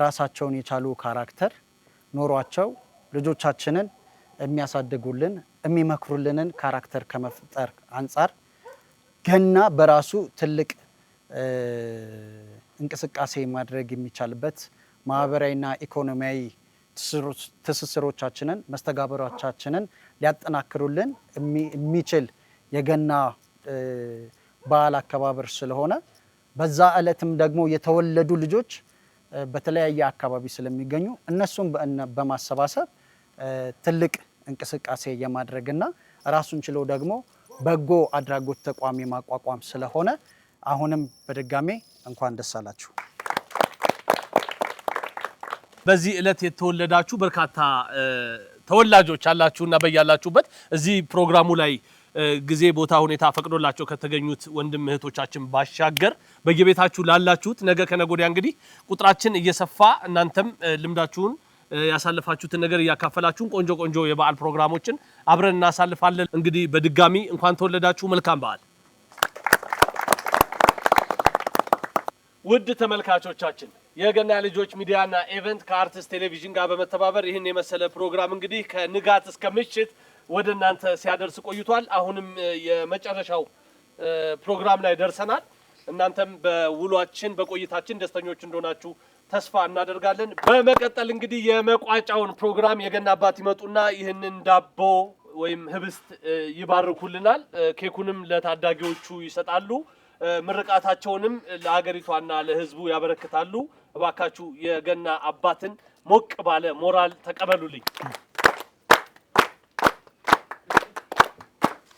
ራሳቸውን የቻሉ ካራክተር ኖሯቸው ልጆቻችንን የሚያሳድጉልን የሚመክሩልንን ካራክተር ከመፍጠር አንጻር ገና በራሱ ትልቅ እንቅስቃሴ ማድረግ የሚቻልበት ማህበራዊና ኢኮኖሚያዊ ትስስሮቻችንን መስተጋብሮቻችንን ሊያጠናክሩልን የሚችል የገና በዓል አከባበር ስለሆነ በዛ ዕለትም ደግሞ የተወለዱ ልጆች በተለያየ አካባቢ ስለሚገኙ እነሱን በማሰባሰብ ትልቅ እንቅስቃሴ የማድረግና ራሱን ችሎ ደግሞ በጎ አድራጎት ተቋም የማቋቋም ስለሆነ አሁንም በድጋሜ እንኳን ደስ አላችሁ። በዚህ ዕለት የተወለዳችሁ በርካታ ተወላጆች አላችሁና በያላችሁበት እዚህ ፕሮግራሙ ላይ ጊዜ ቦታ ሁኔታ ፈቅዶላቸው ከተገኙት ወንድም እህቶቻችን ባሻገር በየቤታችሁ ላላችሁት ነገ ከነገ ወዲያ እንግዲህ ቁጥራችን እየሰፋ እናንተም ልምዳችሁን ያሳለፋችሁትን ነገር እያካፈላችሁን ቆንጆ ቆንጆ የበዓል ፕሮግራሞችን አብረን እናሳልፋለን። እንግዲህ በድጋሚ እንኳን ተወለዳችሁ፣ መልካም በዓል። ውድ ተመልካቾቻችን የገና ልጆች ሚዲያና ኢቨንት ከአርትስ ቴሌቪዥን ጋር በመተባበር ይህን የመሰለ ፕሮግራም እንግዲህ ከንጋት እስከ ምሽት ወደ እናንተ ሲያደርስ ቆይቷል። አሁንም የመጨረሻው ፕሮግራም ላይ ደርሰናል። እናንተም በውሏችን በቆይታችን ደስተኞች እንደሆናችሁ ተስፋ እናደርጋለን። በመቀጠል እንግዲህ የመቋጫውን ፕሮግራም የገና አባት ይመጡና ይህንን ዳቦ ወይም ህብስት ይባርኩልናል። ኬኩንም ለታዳጊዎቹ ይሰጣሉ። ምርቃታቸውንም ለሀገሪቷና ለህዝቡ ያበረክታሉ። እባካችሁ የገና አባትን ሞቅ ባለ ሞራል ተቀበሉልኝ።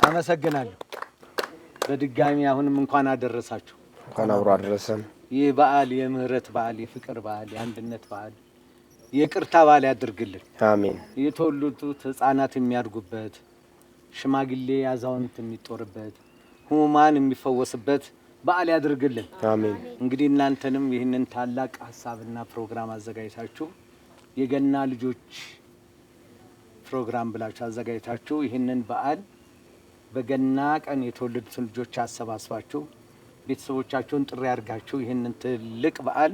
አመሰግናለሁ። በድጋሚ አሁንም እንኳን አደረሳችሁ። እንኳን አብሮ አደረሰን። ይህ በዓል የምህረት በዓል፣ የፍቅር በዓል፣ የአንድነት በዓል፣ የቅርታ በዓል ያድርግልን። አሜን። የተወለዱት ህፃናት የሚያድጉበት፣ ሽማግሌ አዛውንት የሚጦርበት፣ ህሙማን የሚፈወስበት በዓል ያድርግልን። አሜን። እንግዲህ እናንተንም ይህንን ታላቅ ሀሳብና ፕሮግራም አዘጋጅታችሁ የገና ልጆች ፕሮግራም ብላችሁ አዘጋጅታችሁ ይህንን በዓል በገና ቀን የተወለዱትን ልጆች አሰባስባችሁ ቤተሰቦቻችሁን ጥሪ አድርጋችሁ ይህንን ትልቅ በዓል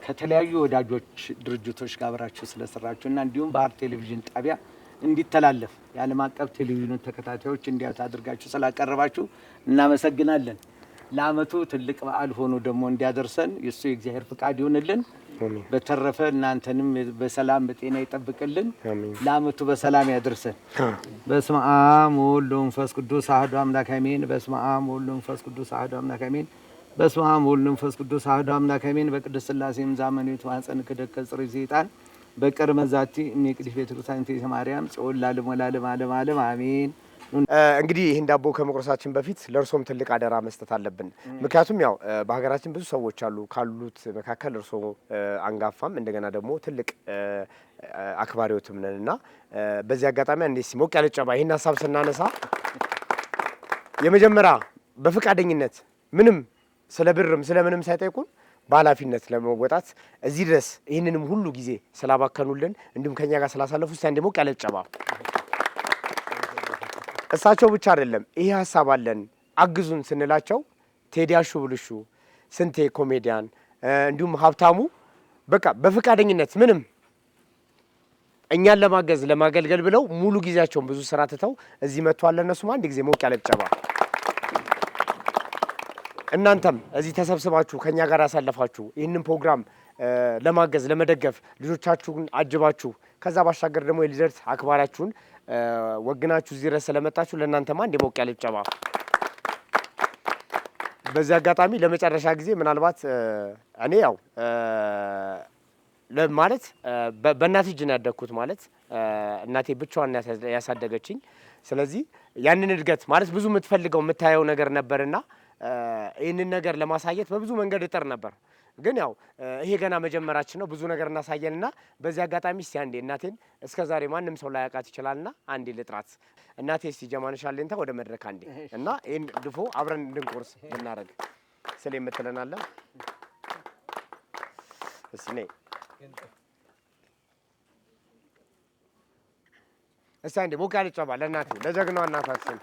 ከተለያዩ ወዳጆች ድርጅቶች ጋር አብራችሁ ስለሰራችሁና እንዲሁም ባህር ቴሌቪዥን ጣቢያ እንዲተላለፍ የዓለም አቀፍ ቴሌቪዥን ተከታታዮች እንዲያዩት አድርጋችሁ ስላቀረባችሁ እናመሰግናለን። ለዓመቱ ትልቅ በዓል ሆኖ ደግሞ እንዲያደርሰን የእሱ የእግዚአብሔር ፍቃድ ይሁንልን። በተረፈ እናንተንም በሰላም በጤና ይጠብቅልን። ለዓመቱ በሰላም ያደርሰን። በስመ አብ ወወልድ ወመንፈስ ቅዱስ አሐዱ አምላክ አሜን። በስመ አብ ወወልድ ወመንፈስ ቅዱስ አሐዱ አምላክ አሜን። በስመ አብ ወወልድ ወመንፈስ ቅዱስ አሐዱ አምላክ አሜን። በቅድስት ሥላሴም ዛመኔቱ አንጸን ክደከ ጽሪ ሰይጣን በቅድመ ዛቲ እኔ ቅድስት ቤተክርስቲያን ቴተ ማርያም ጽዮን ለዓለሙ ለዓለም ዓለም ዓለም አሜን። እንግዲህ ይህን ዳቦ ከመቁረሳችን በፊት ለእርሶም ትልቅ አደራ መስጠት አለብን። ምክንያቱም ያው በሀገራችን ብዙ ሰዎች አሉ። ካሉት መካከል እርሶ አንጋፋም እንደገና ደግሞ ትልቅ አክባሪዎትም ነን እና በዚህ አጋጣሚ እንዴት ሞቅ ያለ ጨባ ይህን ሀሳብ ስናነሳ የመጀመሪያ በፈቃደኝነት ምንም ስለ ብርም ስለምንም ሳይጠይቁን በኃላፊነት ለመወጣት እዚህ ድረስ ይህንንም ሁሉ ጊዜ ስላባከኑልን እንዲሁም ከኛ ጋር ስላሳለፉ እስቲ አንዴ ሞቅ ያለ ጨባ። እሳቸው ብቻ አይደለም ይሄ ሀሳብ አለን አግዙን ስንላቸው ቴዲ አሹ ብልሹ፣ ስንቴ ኮሜዲያን እንዲሁም ሀብታሙ በቃ በፈቃደኝነት ምንም እኛን ለማገዝ ለማገልገል ብለው ሙሉ ጊዜያቸውን ብዙ ስራ ትተው እዚህ መጥተዋል። እነሱም አንድ ጊዜ ሞቅ ያለ ጨባ። እናንተም እዚህ ተሰብስባችሁ ከኛ ጋር ያሳለፋችሁ ይህንን ፕሮግራም ለማገዝ ለመደገፍ ልጆቻችሁን አጅባችሁ ከዛ ባሻገር ደግሞ የልደት አክባራችሁን ወግናችሁ እዚህ ድረስ ስለመጣችሁ ለእናንተማ እንደ ሞቅ ያለ ጨባ። በዚህ አጋጣሚ ለመጨረሻ ጊዜ ምናልባት እኔ ያው ማለት በእናቴ እጅ ነው ያደግኩት ማለት እናቴ ብቻዋን ያሳደገችኝ። ስለዚህ ያንን እድገት ማለት ብዙ የምትፈልገው የምታየው ነገር ነበርና ይህንን ነገር ለማሳየት በብዙ መንገድ እጥር ነበር። ግን ያው ይሄ ገና መጀመራችን ነው። ብዙ ነገር እናሳየንና በዚህ አጋጣሚ እስቲ አንዴ እናቴን እስከዛሬ ማንም ሰው ላያውቃት ይችላልና አንዴ ልጥራት። እናቴ እስቲ ጀማነሽ አለኝታ ወደ መድረክ አንዴ እና ይሄን ድፎ አብረን እንድንቆርስ ብናረግ ስለ የምትለናለ እስቲ ነይ እስቲ አንዴ ሞቅ ያለ ጨባ ለእናቴ ለጀግናዋ እናታችን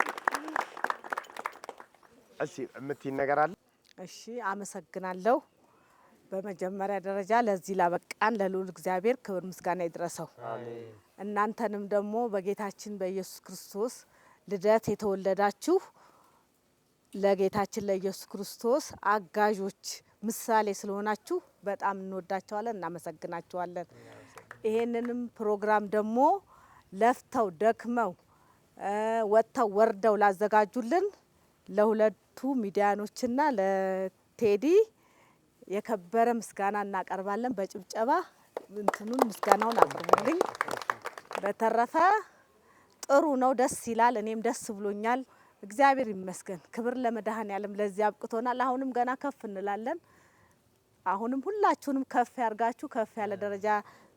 እስቲ የምትይን ነገር አለ? እሺ አመሰግናለሁ። በመጀመሪያ ደረጃ ለዚህ ላበቃን ለልዑል እግዚአብሔር ክብር ምስጋና ይድረሰው። እናንተንም ደግሞ በጌታችን በኢየሱስ ክርስቶስ ልደት የተወለዳችሁ ለጌታችን ለኢየሱስ ክርስቶስ አጋዦች ምሳሌ ስለሆናችሁ በጣም እንወዳቸዋለን፣ እናመሰግናቸዋለን። ይሄንንም ፕሮግራም ደግሞ ለፍተው ደክመው ወጥተው ወርደው ላዘጋጁልን ለሁለቱ ሚዲያኖችና ለቴዲ የከበረ ምስጋና እናቀርባለን። በጭብጨባ እንትኑን ምስጋናውን አቅርቡልኝ። በተረፈ ጥሩ ነው፣ ደስ ይላል። እኔም ደስ ብሎኛል። እግዚአብሔር ይመስገን። ክብር ለመድኃኔዓለም ለዚህ አብቅቶናል። አሁንም ገና ከፍ እንላለን። አሁንም ሁላችሁንም ከፍ ያርጋችሁ፣ ከፍ ያለ ደረጃ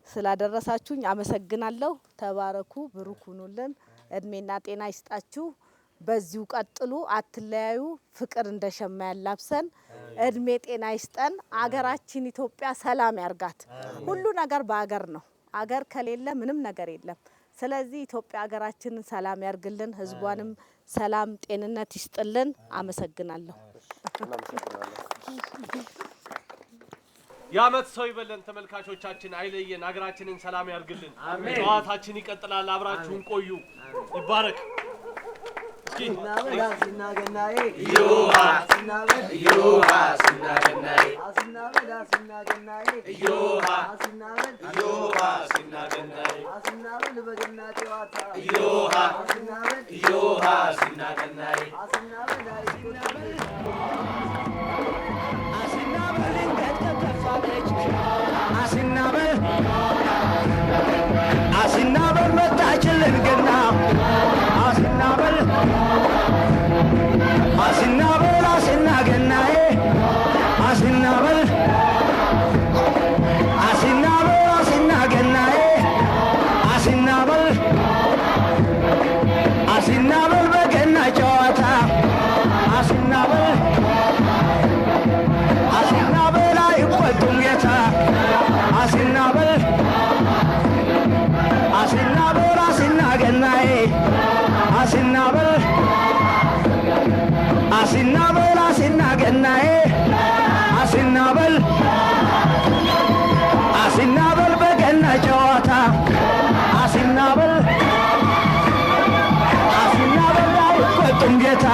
ስላደረሳችሁኝ አመሰግናለሁ። ተባረኩ፣ ብሩክ ሁኑልን፣ እድሜና ጤና ይስጣችሁ። በዚሁ ቀጥሉ፣ አትለያዩ። ፍቅር እንደሸማ ያላብሰን፣ እድሜ ጤና ይስጠን። አገራችን ኢትዮጵያ ሰላም ያርጋት። ሁሉ ነገር በአገር ነው። አገር ከሌለ ምንም ነገር የለም። ስለዚህ ኢትዮጵያ ሀገራችንን ሰላም ያርግልን፣ ህዝቧንም ሰላም ጤንነት ይስጥልን። አመሰግናለሁ። የዓመት ሰው ይበለን። ተመልካቾቻችን አይለየን፣ ሀገራችንን ሰላም ያርግልን። ጨዋታችን ይቀጥላል። አብራችሁን ቆዩ። ይባረክ። አሲናበል መጣችልን ገና አሲናበል አሲናበል አሲና ገናዬ አሲናበል አሲናበል አሲና ገናዬ አሲናበል አሲናበል በገና ጨዋታ አሲናበል አሲናበል አይቆጡም ጌታ አሲናበል አሲናበል አሲና ገናዬ አሲናበል አሲናበል አሲና ገናዬ አሲናበል አሲናበል በገና ጨዋታ አሲናበል አሲናበል አይቆጡም ጌታ